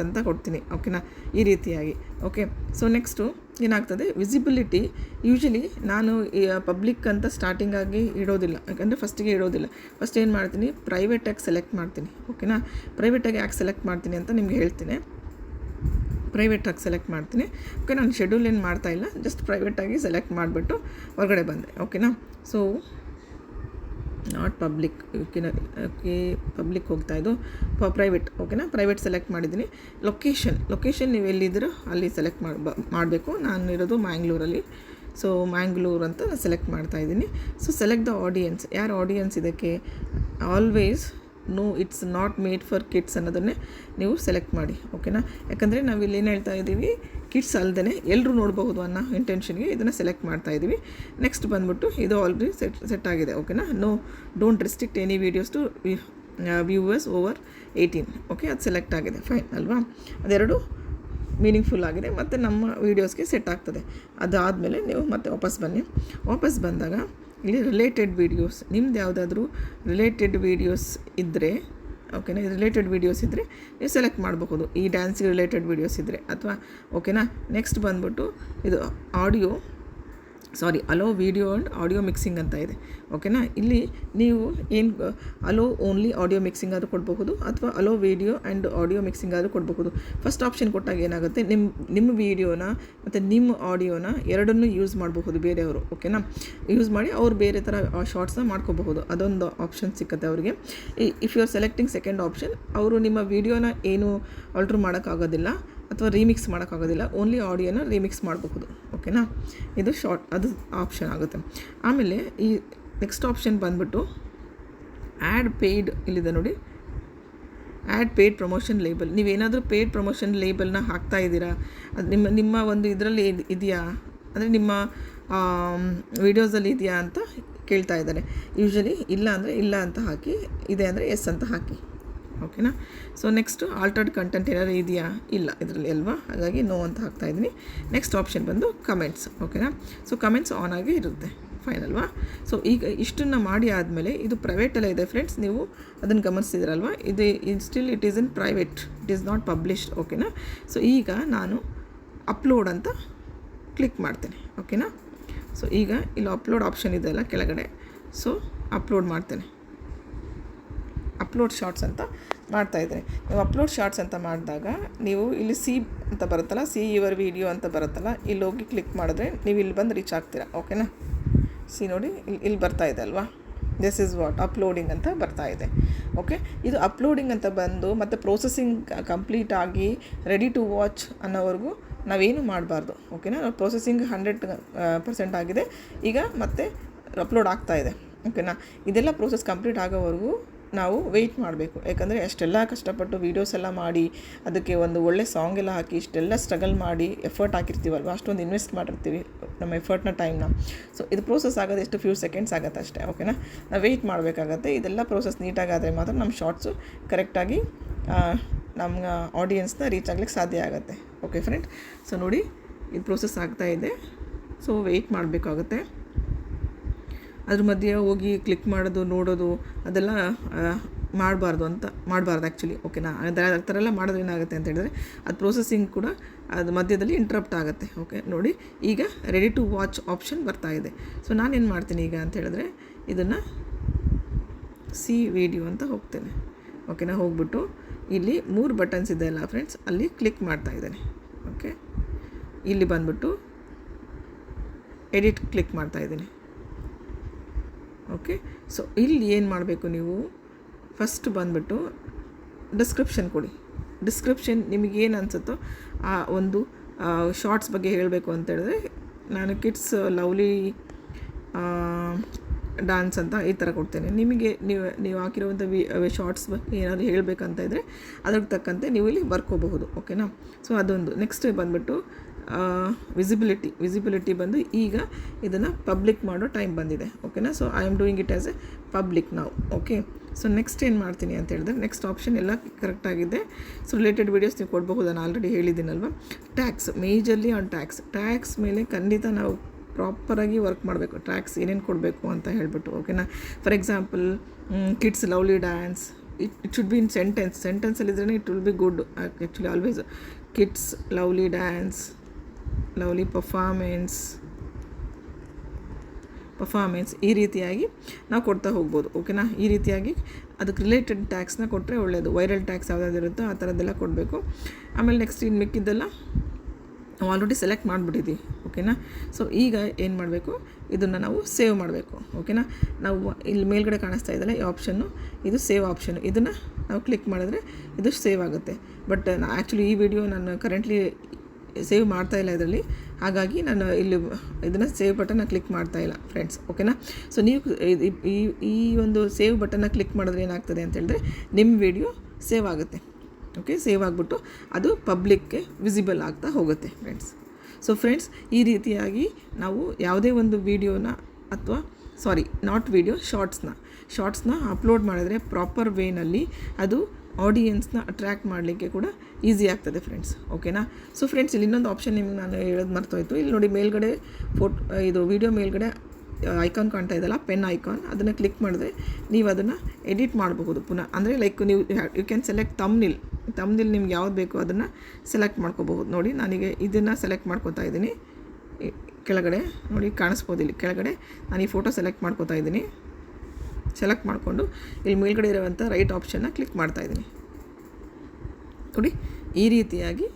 ಅಂತ ಕೊಡ್ತೀನಿ. ಓಕೆನಾ. ಈ ರೀತಿಯಾಗಿ. ಓಕೆ. ಸೊ ನೆಕ್ಸ್ಟು ಏನಾಗ್ತದೆ, ವಿಸಿಬಿಲಿಟಿ ಯೂಶಲಿ ನಾನು ಪಬ್ಲಿಕ್ ಅಂತ ಸ್ಟಾರ್ಟಿಂಗಾಗಿ ಇಡೋದಿಲ್ಲ, ಯಾಕಂದರೆ ಫಸ್ಟಿಗೆ ಇಡೋದಿಲ್ಲ. ಫಸ್ಟ್ ಏನು ಮಾಡ್ತೀನಿ, ಪ್ರೈವೇಟಾಗಿ ಸೆಲೆಕ್ಟ್ ಮಾಡ್ತೀನಿ. ಓಕೆನಾ. ಪ್ರೈವೇಟಾಗಿ ಯಾಕೆ ಸೆಲೆಕ್ಟ್ ಮಾಡ್ತೀನಿ ಅಂತ ನಿಮ್ಗೆ ಹೇಳ್ತೀನಿ. ಪ್ರೈವೇಟಾಗಿ ಸೆಲೆಕ್ಟ್ ಮಾಡ್ತೀನಿ. ಓಕೆ, ನಾನು ಶೆಡ್ಯೂಲ್ ಏನು ಮಾಡ್ತಾಯಿಲ್ಲ, ಜಸ್ಟ್ ಪ್ರೈವೇಟಾಗಿ ಸೆಲೆಕ್ಟ್ ಮಾಡಿಬಿಟ್ಟು ಹೊರಗಡೆ ಬಂದೆ. ಓಕೆನಾ. So not public. Okay, public ಹೋಗ್ತಾಯಿದ್ದು ಪ್ರೈವೇಟ್. ಓಕೆನಾ. ಪ್ರೈವೇಟ್ ಸೆಲೆಕ್ಟ್ ಮಾಡಿದ್ದೀನಿ. ಲೊಕೇಶನ್ ನೀವು ಎಲ್ಲಿದ್ದೀರೋ ಅಲ್ಲಿ ಸೆಲೆಕ್ಟ್ ಮಾಡಬೇಕು. ನಾನು ಇರೋದು ಮ್ಯಾಂಗ್ಳೂರಲ್ಲಿ. ಸೊ ಮ್ಯಾಂಗ್ಳೂರ್ ಅಂತ ನಾನು ಸೆಲೆಕ್ಟ್ ಮಾಡ್ತಾಯಿದ್ದೀನಿ. ಸೊ ಸೆಲೆಕ್ಟ್ ದ ಆಡಿಯನ್ಸ್, ಯಾರು ಆಡಿಯನ್ಸ್ ಇದಕ್ಕೆ, always no it's not made for kids ಅನ್ನೋದನ್ನೇ ನೀವು ಸೆಲೆಕ್ಟ್ ಮಾಡಿ, ಓಕೆನಾ. ಯಾಕಂದರೆ ನಾವು ಇಲ್ಲಿ ಏನು ಹೇಳ್ತಾ ಇದ್ದೀವಿ, ಕಿಡ್ಸ್ ಅಲ್ಲದೆ ಎಲ್ಲರೂ ನೋಡಬಹುದು ಅನ್ನೋ ಇಂಟೆನ್ಷನ್ಗೆ ಇದನ್ನು ಸೆಲೆಕ್ಟ್ ಮಾಡ್ತಾ ಇದ್ದೀವಿ. ನೆಕ್ಸ್ಟ್ ಬಂದ್ಬಿಟ್ಟು ಇದು ಆಲ್ರೆಡಿ ಸೆಟ್ ಆಗಿದೆ, ಓಕೆನಾ. Don't restrict any videos to viewers over 18, okay, ಅದು ಸೆಲೆಕ್ಟ್ ಆಗಿದೆ, ಫೈನ್ ಅಲ್ವಾ. ಅದೆರಡು ಮೀನಿಂಗ್ಫುಲ್ ಆಗಿದೆ ಮತ್ತು ನಮ್ಮ ವೀಡಿಯೋಸ್ಗೆ ಸೆಟ್ ಆಗ್ತದೆ. ಅದಾದಮೇಲೆ ನೀವು ಮತ್ತೆ ವಾಪಸ್ ಬಂದಾಗ ಇಲ್ಲಿ ರಿಲೇಟೆಡ್ ವೀಡಿಯೋಸ್, ನಿಮ್ದು ಯಾವುದಾದ್ರೂ ರಿಲೇಟೆಡ್ ವೀಡಿಯೋಸ್ ಇದ್ದರೆ, ಓಕೆನಾ, ರಿಲೇಟೆಡ್ ವೀಡಿಯೋಸ್ ಇದ್ದರೆ ನೀವು ಸೆಲೆಕ್ಟ್ ಮಾಡಬಹುದು, ಈ ಡ್ಯಾನ್ಸ್ಗೆ ರಿಲೇಟೆಡ್ ವೀಡಿಯೋಸ್ ಇದ್ದರೆ, ಅಥವಾ ಓಕೆನಾ. ನೆಕ್ಸ್ಟ್ ಬಂದ್ಬಿಟ್ಟು ಇದು hello video and audio mixing ಅಂತ ಇದೆ, ಓಕೆನಾ. ಇಲ್ಲಿ ನೀವು ಏನು ಅಲೋ ಓನ್ಲಿ ಆಡಿಯೋ ಮಿಕ್ಸಿಂಗ್ ಆದರೂ ಕೊಡಬಹುದು, ಅಥವಾ hello video and audio mixing ಆದರೂ ಕೊಡಬಹುದು. ಫಸ್ಟ್ ಆಪ್ಷನ್ ಕೊಟ್ಟಾಗ ಏನಾಗುತ್ತೆ, ನಿಮ್ಮ ವೀಡಿಯೋನ ಮತ್ತು ನಿಮ್ಮ ಆಡಿಯೋನ ಎರಡನ್ನೂ ಯೂಸ್ ಮಾಡಬಹುದು ಬೇರೆಯವರು, ಓಕೆನಾ. ಯೂಸ್ ಮಾಡಿ ಅವ್ರು ಬೇರೆ ಥರ ಶಾರ್ಟ್ಸ್ನ ಮಾಡ್ಕೋಬಹುದು, ಅದೊಂದು ಆಪ್ಷನ್ ಸಿಕ್ಕತ್ತೆ ಅವರಿಗೆ. If you are selecting second option, ಅವರು ನಿಮ್ಮ ವೀಡಿಯೋನ ಏನು ಆಲ್ಟ್ರ್ ಮಾಡೋಕ್ಕಾಗೋದಿಲ್ಲ ಅಥವಾ ರೀಮಿಕ್ಸ್ ಮಾಡೋಕ್ಕಾಗೋದಿಲ್ಲ, ಓನ್ಲಿ ಆಡಿಯೋನ ರೀಮಿಕ್ಸ್ ಮಾಡಬಹುದು, ಓಕೆನಾ. ಇದು ಶಾರ್ಟ್, ಅದು ಆಪ್ಷನ್ ಆಗುತ್ತೆ. ಆಮೇಲೆ ಈ ನೆಕ್ಸ್ಟ್ ಆಪ್ಷನ್ ಬಂದ್ಬಿಟ್ಟು ಆ್ಯಡ್ ಪೇಯ್ಡ್, ಇಲ್ಲಿದೆ ನೋಡಿ, ಆ್ಯಡ್ ಪೇಯ್ಡ್ ಪ್ರಮೋಷನ್ ಲೇಬಲ್. ನೀವೇನಾದರೂ ಪೇಯ್ಡ್ ಪ್ರಮೋಷನ್ ಲೇಬಲ್ನ ಹಾಕ್ತಾ ಇದ್ದೀರಾ, ಅದು ನಿಮ್ಮ ಒಂದು ಇದರಲ್ಲಿ ಇದೆಯಾ ಅಂದರೆ ನಿಮ್ಮ ವೀಡಿಯೋಸಲ್ಲಿ ಇದೆಯಾ ಅಂತ ಕೇಳ್ತಾ ಇದ್ದಾರೆ. ಯೂಶ್ವಲಿ ಇಲ್ಲ ಅಂದರೆ ಇಲ್ಲ ಅಂತ ಹಾಕಿ, ಇದೆ ಅಂದರೆ ಎಸ್ ಅಂತ ಹಾಕಿ, ಓಕೆನಾ. ಸೊ ನೆಕ್ಸ್ಟು ಆಲ್ಟರ್ಡ್ ಕಂಟೆಂಟ್ ಏನಾದರೂ ಇದೆಯಾ, ಇಲ್ಲ ಇದರಲ್ಲಿ ಅಲ್ವಾ, ಹಾಗಾಗಿ ನೋ ಅಂತ ಹಾಕ್ತಾಯಿದ್ದೀನಿ. ನೆಕ್ಸ್ಟ್ ಆಪ್ಷನ್ ಬಂದು ಕಮೆಂಟ್ಸ್, ಓಕೆನಾ. ಸೊ ಕಮೆಂಟ್ಸ್ ಆನ್ ಆಗಿ ಇರುತ್ತೆ, ಫೈನ್ ಅಲ್ವಾ. ಸೊ ಈಗ ಇಷ್ಟನ್ನು ಮಾಡಿ ಆದಮೇಲೆ ಇದು ಪ್ರೈವೇಟಲ್ಲೇ ಇದೆ ಫ್ರೆಂಡ್ಸ್, ನೀವು ಅದನ್ನು ಗಮನಿಸಿದ್ರಲ್ವ, still it is in private, it is not published, ಓಕೆನಾ. ಸೊ ಈಗ ನಾನು ಅಪ್ಲೋಡ್ ಅಂತ ಕ್ಲಿಕ್ ಮಾಡ್ತೇನೆ, ಓಕೆನಾ. ಸೊ ಈಗ ಇಲ್ಲಿ ಅಪ್ಲೋಡ್ ಆಪ್ಷನ್ ಇದೆಯಲ್ಲ ಕೆಳಗಡೆ, ಸೊ ಅಪ್ಲೋಡ್ ಮಾಡ್ತೇನೆ. ಅಪ್ಲೋಡ್ ಶಾರ್ಟ್ಸ್ ಅಂತ ಮಾಡ್ತಾಯಿದ್ದೀನಿ. ನೀವು ಅಪ್ಲೋಡ್ ಶಾರ್ಟ್ಸ್ ಅಂತ ಮಾಡಿದಾಗ ನೀವು ಇಲ್ಲಿ ಸಿ ಅಂತ ಬರುತ್ತಲ್ಲ, ಸಿ ಯುವರ್ ವಿಡಿಯೋ ಅಂತ ಬರುತ್ತಲ್ಲ, ಇಲ್ಲಿ ಹೋಗಿ ಕ್ಲಿಕ್ ಮಾಡಿದ್ರೆ ನೀವು ಇಲ್ಲಿ ಬಂದು ರೀಚ್ ಆಗ್ತೀರಾ, ಓಕೆನಾ. ಸಿ ನೋಡಿ, ಇಲ್ಲಿ ಬರ್ತಾ ಇದೆ ಅಲ್ವಾ, ದಿಸ್ ಈಸ್ ವಾಟ್ ಅಪ್ಲೋಡಿಂಗ್ ಅಂತ ಬರ್ತಾ ಇದೆ, ಓಕೆ. ಇದು ಅಪ್ಲೋಡಿಂಗ್ ಅಂತ ಬಂದು ಮತ್ತು ಪ್ರೋಸೆಸಿಂಗ್ ಕಂಪ್ಲೀಟ್ ಆಗಿ ರೆಡಿ ಟು ವಾಚ್ ಅನ್ನೋವರೆಗೂ ನಾವೇನು ಮಾಡಬಾರ್ದು, ಓಕೆನಾ. ಪ್ರೋಸೆಸಿಂಗ್ 100% ಆಗಿದೆ, ಈಗ ಮತ್ತೆ ಅಪ್ಲೋಡ್ ಆಗ್ತಾ ಇದೆ, ಓಕೆನಾ. ಇದೆಲ್ಲ ಪ್ರೋಸೆಸ್ ಕಂಪ್ಲೀಟ್ ಆಗೋವರೆಗೂ ನಾವು ವೆಯ್ಟ್ ಮಾಡಬೇಕು. ಯಾಕಂದರೆ ಅಷ್ಟೆಲ್ಲ ಕಷ್ಟಪಟ್ಟು ವೀಡಿಯೋಸ್ ಎಲ್ಲ ಮಾಡಿ ಅದಕ್ಕೆ ಒಂದು ಒಳ್ಳೆ ಸಾಂಗ್ ಎಲ್ಲ ಹಾಕಿ ಇಷ್ಟೆಲ್ಲ ಸ್ಟ್ರಗಲ್ ಮಾಡಿ ಎಫರ್ಟ್ ಹಾಕಿರ್ತೀವಲ್ವ, ಅಷ್ಟೊಂದು ಇನ್ವೆಸ್ಟ್ ಮಾಡಿರ್ತೀವಿ ನಮ್ಮ ಎಫರ್ಟ್ನ, ಟೈಮ್ನ. ಸೊ ಇದು ಪ್ರೋಸೆಸ್ ಆಗೋದು ಎಷ್ಟು ಫ್ಯೂ ಸೆಕೆಂಡ್ಸ್ ಆಗುತ್ತೆ ಅಷ್ಟೇ, ಓಕೆನಾ. ನಾವು ವೆಯ್ಟ್ ಮಾಡಬೇಕಾಗತ್ತೆ. ಇದೆಲ್ಲ ಪ್ರೋಸೆಸ್ ನೀಟಾಗಾದರೆ ಮಾತ್ರ ನಮ್ಮ ಶಾರ್ಟ್ಸು ಕರೆಕ್ಟಾಗಿ ನಮ್ಮ ಆಡಿಯನ್ಸ್ನ ರೀಚ್ ಆಗ್ಲಿಕ್ಕೆ ಸಾಧ್ಯ ಆಗುತ್ತೆ, ಓಕೆ ಫ್ರೆಂಡ್. ಸೊ ನೋಡಿ, ಇದು ಪ್ರೋಸೆಸ್ ಆಗ್ತಾಯಿದೆ, ಸೊ ವೆಯ್ಟ್ ಮಾಡಬೇಕಾಗುತ್ತೆ. ಅದ್ರ ಮಧ್ಯೆ ಹೋಗಿ ಕ್ಲಿಕ್ ಮಾಡೋದು, ನೋಡೋದು ಅದೆಲ್ಲ ಮಾಡಬಾರ್ದು ಆ್ಯಕ್ಚುಲಿ, ಓಕೆನಾ. ಆ ಥರ ಎಲ್ಲ ಮಾಡಿದ್ರೆ ಏನಾಗುತ್ತೆ ಅಂತ ಹೇಳಿದ್ರೆ ಅದು ಪ್ರೋಸೆಸಿಂಗ್ ಕೂಡ ಅದು ಮಧ್ಯದಲ್ಲಿ ಇಂಟ್ರಪ್ಟ್ ಆಗುತ್ತೆ, ಓಕೆ. ನೋಡಿ, ಈಗ ರೆಡಿ ಟು ವಾಚ್ ಆಪ್ಷನ್ ಬರ್ತಾ ಇದೆ. ಸೊ ನಾನೇನು ಮಾಡ್ತೀನಿ ಈಗ ಅಂತ ಹೇಳಿದ್ರೆ ಇದನ್ನು ಸಿ ವಿಡಿಯೋ ಅಂತ ಹೋಗ್ತೇನೆ, ಓಕೆನಾ. ಹೋಗ್ಬಿಟ್ಟು ಇಲ್ಲಿ 3 ಬಟನ್ಸ್ ಇದೆ ಅಲ್ಲ ಫ್ರೆಂಡ್ಸ್, ಅಲ್ಲಿ ಕ್ಲಿಕ್ ಮಾಡ್ತಾ ಇದ್ದೇನೆ, ಓಕೆ. ಇಲ್ಲಿ ಬಂದ್ಬಿಟ್ಟು ಎಡಿಟ್ ಕ್ಲಿಕ್ ಮಾಡ್ತಾ ಇದ್ದೀನಿ, ಓಕೆ. ಸೊ ಇಲ್ಲಿ ಏನು ಮಾಡಬೇಕು, ನೀವು ಫಸ್ಟ್ ಬಂದುಬಿಟ್ಟು ಡಿಸ್ಕ್ರಿಪ್ಷನ್ ಕೊಡಿ. ಡಿಸ್ಕ್ರಿಪ್ಷನ್ ನಿಮಗೇನು ಅನಿಸುತ್ತೋ ಆ ಒಂದು ಶಾರ್ಟ್ಸ್ ಬಗ್ಗೆ ಹೇಳಬೇಕು ಅಂತ ಹೇಳಿದ್ರೆ, ನಾನು ಕಿಡ್ಸ್ ಲವ್ಲಿ ಡ್ಯಾನ್ಸ್ ಅಂತ ಈ ಥರ ಕೊಡ್ತೇನೆ. ನಿಮಗೆ ನೀವು ಹಾಕಿರುವಂಥ ಶಾರ್ಟ್ಸ್ ಬಗ್ಗೆ ಏನಾದರೂ ಹೇಳಬೇಕಂತ ಇದ್ದರೆ ಅದಕ್ಕೆ ತಕ್ಕಂತೆ ನೀವು ಇಲ್ಲಿ ಬರ್ಕೋಬಹುದು, ಓಕೆನಾ. ಸೊ ಅದೊಂದು. ನೆಕ್ಸ್ಟ್ ಬಂದುಬಿಟ್ಟು ವಿಸಿಬಿಲಿಟಿ ಬಂದು ಈಗ ಇದನ್ನು ಪಬ್ಲಿಕ್ ಮಾಡೋ ಟೈಮ್ ಬಂದಿದೆ, ಓಕೆನಾ. So I am doing it as A public ನಾವು, ಓಕೆ. ಸೊ ನೆಕ್ಸ್ಟ್ ಏನು ಮಾಡ್ತೀನಿ ಅಂತ ಹೇಳಿದ್ರೆ, ನೆಕ್ಸ್ಟ್ ಆಪ್ಷನ್ ಎಲ್ಲ ಕರೆಕ್ಟಾಗಿದೆ. ಸೊ ರಿಲೇಟೆಡ್ ವೀಡಿಯೋಸ್ ನೀವು ಕೊಡಬಹುದು, ನಾನು ಆಲ್ರೆಡಿ ಹೇಳಿದ್ದೀನಲ್ವ. ಟ್ಯಾಕ್ಸ್, ಮೇಜರ್ಲಿ ಆನ್ ಟ್ಯಾಕ್ಸ್ ಮೇಲೆ ಖಂಡಿತ ನಾವು ಪ್ರಾಪರಾಗಿ ವರ್ಕ್ ಮಾಡಬೇಕು. ಟ್ಯಾಕ್ಸ್ ಏನೇನು ಕೊಡಬೇಕು ಅಂತ ಹೇಳಿಬಿಟ್ಟು, ಓಕೆನಾ. For example kids lovely dance, it should be in ಸೆಂಟೆನ್ಸಲ್ಲಿದ್ರೇ it will be good actually always. Kids lovely dance, lovely performance ಈ ರೀತಿಯಾಗಿ ನಾವು ಕೊಡ್ತಾ ಹೋಗ್ಬೋದು, ಓಕೆನಾ. ಈ ರೀತಿಯಾಗಿ ಅದಕ್ಕೆ ರಿಲೇಟೆಡ್ ಟ್ಯಾಕ್ಸ್ನ ಕೊಟ್ಟರೆ ಒಳ್ಳೆಯದು. ವೈರಲ್ ಟ್ಯಾಕ್ಸ್ ಯಾವುದಾದ್ರು ಇರುತ್ತೋ ಆ ಥರದ್ದೆಲ್ಲ ಕೊಡಬೇಕು. ಆಮೇಲೆ ನೆಕ್ಸ್ಟ್ ಇನ್ನು ಮಿಕ್ಕಿದ್ದೆಲ್ಲ ನಾವು ಆಲ್ರೆಡಿ ಸೆಲೆಕ್ಟ್ ಮಾಡಿಬಿಟ್ಟಿದ್ದೀವಿ, ಓಕೆನಾ. ಸೊ ಈಗ ಏನು ಮಾಡಬೇಕು, ಇದನ್ನು ನಾವು ಸೇವ್ ಮಾಡಬೇಕು, ಓಕೆನಾ. ನಾವು ಇಲ್ಲಿ ಮೇಲ್ಗಡೆ ಕಾಣಿಸ್ತಾ ಇದ್ದಲ್ಲ ಈ ಆಪ್ಷನ್ನು, ಇದು ಸೇವ್ ಆಪ್ಷನ್ನು. ಇದನ್ನು ನಾವು ಕ್ಲಿಕ್ ಮಾಡಿದ್ರೆ ಇದು ಸೇವ್ ಆಗುತ್ತೆ. ಬಟ್ ಆ್ಯಕ್ಚುಲಿ ಈ ವಿಡಿಯೋ ನಾನು ಕರೆಂಟ್ಲಿ ಸೇವ್ ಮಾಡ್ತಾಯಿಲ್ಲ ಇದರಲ್ಲಿ, ಹಾಗಾಗಿ ನಾನು ಇಲ್ಲಿ ಇದನ್ನು ಸೇವ್ ಬಟನ್ನ ಕ್ಲಿಕ್ ಮಾಡ್ತಾ ಇಲ್ಲ ಫ್ರೆಂಡ್ಸ್, ಓಕೆನಾ. ಸೊ ನೀವು ಈ ಒಂದು ಸೇವ್ ಬಟನ್ನ ಕ್ಲಿಕ್ ಮಾಡಿದ್ರೆ ಏನಾಗ್ತದೆ ಅಂತ ಹೇಳಿದ್ರೆ ನಿಮ್ಮ ವಿಡಿಯೋ ಸೇವ್ ಆಗುತ್ತೆ. ಓಕೆ, ಸೇವ್ ಆಗಿಬಿಟ್ಟು ಅದು ಪಬ್ಲಿಕ್ಗೆ ವಿಸಿಬಲ್ ಆಗ್ತಾ ಹೋಗುತ್ತೆ ಫ್ರೆಂಡ್ಸ್. ಸೊ ಫ್ರೆಂಡ್ಸ್, ಈ ರೀತಿಯಾಗಿ ನಾವು ಯಾವುದೇ ಒಂದು ವೀಡಿಯೋನ ಅಥವಾ ಶಾರ್ಟ್ಸ್ನ ಅಪ್ಲೋಡ್ ಮಾಡಿದ್ರೆ ಪ್ರಾಪರ್ ವೇನಲ್ಲಿ ಅದು ಆಡಿಯನ್ಸ್ನ ಅಟ್ರ್ಯಾಕ್ಟ್ ಮಾಡಲಿಕ್ಕೆ ಕೂಡ ಈಸಿ ಆಗ್ತದೆ ಫ್ರೆಂಡ್ಸ್, ಓಕೆನಾ. ಸೊ ಫ್ರೆಂಡ್ಸ್, ಇಲ್ಲಿ ಇನ್ನೊಂದು ಆಪ್ಷನ್ ನಿಮ್ಗೆ ನಾನು ಹೇಳೋದು ಮರ್ತೋಯ್ತು. ಇಲ್ಲಿ ನೋಡಿ ಮೇಲ್ಗಡೆ ಇದು ವಿಡಿಯೋ ಮೇಲ್ಗಡೆ ಐಕಾನ್ ಕಾಣ್ತಾ ಇದೆಯಲ್ಲ, ಪೆನ್ ಐಕಾನ್, ಅದನ್ನು ಕ್ಲಿಕ್ ಮಾಡಿದ್ರೆ ನೀವು ಅದನ್ನು ಎಡಿಟ್ ಮಾಡಬಹುದು ಪುನಃ. ಅಂದರೆ ಲೈಕ್ ನೀವು ಯು ಕ್ಯಾನ್ ಸೆಲೆಕ್ಟ್ ತಮ್ನಿಲ್ ನಿಮ್ಗೆ ಯಾವ್ದು ಬೇಕೋ ಅದನ್ನು ಸೆಲೆಕ್ಟ್ ಮಾಡ್ಕೋಬಹುದು. ನೋಡಿ ನಾನೀಗ ಇದನ್ನು ಸೆಲೆಕ್ಟ್ ಮಾಡ್ಕೋತಾ ಇದ್ದೀನಿ. ಕೆಳಗಡೆ ನೋಡಿ ಕಾಣಿಸ್ಬೋದು, ಇಲ್ಲಿ ಕೆಳಗಡೆ ನಾನು ಈ ಫೋಟೋ ಸೆಲೆಕ್ಟ್ ಮಾಡ್ಕೋತಾ ಇದ್ದೀನಿ. ಸೆಲೆಕ್ಟ್ ಮಾಡಿಕೊಂಡು ಇಲ್ಲಿ ಮೇಲ್ಗಡೆ ಇರುವಂಥ ರೈಟ್ ಆಪ್ಷನ್ನ ಕ್ಲಿಕ್ ಮಾಡ್ತಾಯಿದ್ದೀನಿ. ನೋಡಿ ಈ ರೀತಿಯಾಗಿ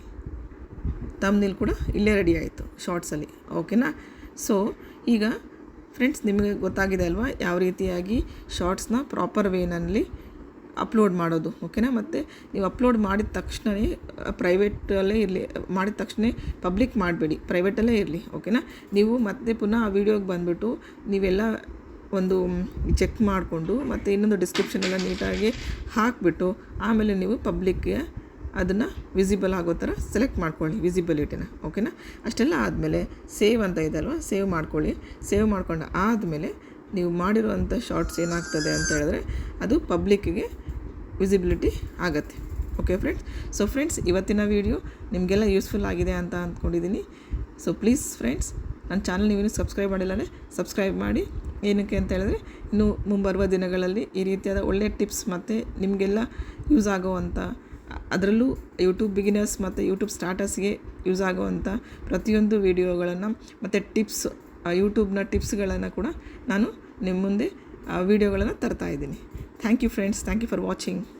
ತಮ್ನಿಲ್ ಕೂಡ ಇಲ್ಲೇ ರೆಡಿ ಆಯಿತು ಶಾರ್ಟ್ಸಲ್ಲಿ, ಓಕೆನಾ. ಸೊ ಈಗ ಫ್ರೆಂಡ್ಸ್, ನಿಮಗೆ ಗೊತ್ತಾಗಿದೆ ಅಲ್ವಾ ಯಾವ ರೀತಿಯಾಗಿ ಶಾರ್ಟ್ಸ್ನ ಪ್ರಾಪರ್ ವೇನಲ್ಲಿ ಅಪ್ಲೋಡ್ ಮಾಡೋದು, ಓಕೆನಾ. ಮತ್ತು ನೀವು ಅಪ್ಲೋಡ್ ಮಾಡಿದ ತಕ್ಷಣವೇ ಪ್ರೈವೇಟಲ್ಲೇ ಇರಲಿ, ಮಾಡಿದ ತಕ್ಷಣ ಪಬ್ಲಿಕ್ ಮಾಡಬೇಡಿ, ಪ್ರೈವೇಟಲ್ಲೇ ಇರಲಿ, ಓಕೆನಾ. ನೀವು ಮತ್ತೆ ಪುನಃ ಆ ವಿಡಿಯೋಗೆ ಬಂದುಬಿಟ್ಟು ನೀವೆಲ್ಲ ಒಂದು ಚೆಕ್ ಮಾಡಿಕೊಂಡು ಮತ್ತು ಇನ್ನೊಂದು ಡಿಸ್ಕ್ರಿಪ್ಷನೆಲ್ಲ ನೀಟಾಗಿ ಹಾಕಿಬಿಟ್ಟು ಆಮೇಲೆ ನೀವು ಪಬ್ಲಿಕ್ಗೆ ಅದನ್ನು ವಿಸಿಬಲ್ ಆಗೋ ಥರ ಸೆಲೆಕ್ಟ್ ಮಾಡ್ಕೊಳ್ಳಿ ವಿಸಿಬಿಲಿಟಿನ, ಓಕೆನಾ. ಅಷ್ಟೆಲ್ಲ ಆದಮೇಲೆ ಸೇವ್ ಅಂತ ಇದೆ ಅಲ್ವಾ, ಸೇವ್ ಮಾಡ್ಕೊಳ್ಳಿ. ಸೇವ್ ಮಾಡ್ಕೊಂಡು ಆದಮೇಲೆ ನೀವು ಮಾಡಿರುವಂಥ ಶಾರ್ಟ್ಸ್ ಏನಾಗ್ತದೆ ಅಂತ ಹೇಳಿದ್ರೆ ಅದು ಪಬ್ಲಿಕ್ಕಿಗೆ ವಿಸಿಬಿಲಿಟಿ ಆಗುತ್ತೆ, ಓಕೆ ಫ್ರೆಂಡ್ಸ್. ಸೊ ಫ್ರೆಂಡ್ಸ್, ಇವತ್ತಿನ ವೀಡಿಯೋ ನಿಮಗೆಲ್ಲ ಯೂಸ್ಫುಲ್ ಆಗಿದೆ ಅಂತ ಅಂದ್ಕೊಂಡಿದ್ದೀನಿ. ಸೊ ಪ್ಲೀಸ್ ಫ್ರೆಂಡ್ಸ್, ನನ್ನ ಚಾನಲ್ ನೀವೇನು ಸಬ್ಸ್ಕ್ರೈಬ್ ಮಾಡಿಲ್ಲನೇ ಸಬ್ಸ್ಕ್ರೈಬ್ ಮಾಡಿ. ಏನಕ್ಕೆ ಅಂತ ಹೇಳಿದ್ರೆ ಇನ್ನು ಮುಂಬರುವ ದಿನಗಳಲ್ಲಿ ಈ ರೀತಿಯಾದ ಒಳ್ಳೆಯ ಟಿಪ್ಸ್ ಮತ್ತು ನಿಮಗೆಲ್ಲ ಯೂಸ್ ಆಗೋವಂಥ, ಅದರಲ್ಲೂ ಯೂಟ್ಯೂಬ್ ಬಿಗಿನರ್ಸ್ ಮತ್ತು ಯೂಟ್ಯೂಬ್ ಸ್ಟಾರ್ಟರ್ಸ್ಗೆ ಯೂಸ್ ಆಗೋವಂಥ ಪ್ರತಿಯೊಂದು ವೀಡಿಯೋಗಳನ್ನು ಮತ್ತು ಟಿಪ್ಸ್, ಯೂಟ್ಯೂಬ್ನ ಟಿಪ್ಸ್ಗಳನ್ನು ಕೂಡ ನಾನು ನಿಮ್ಮ ಮುಂದೆ ವೀಡಿಯೋಗಳನ್ನು ತರ್ತಾ ಇದ್ದೀನಿ. Thank you friends, thank you for watching.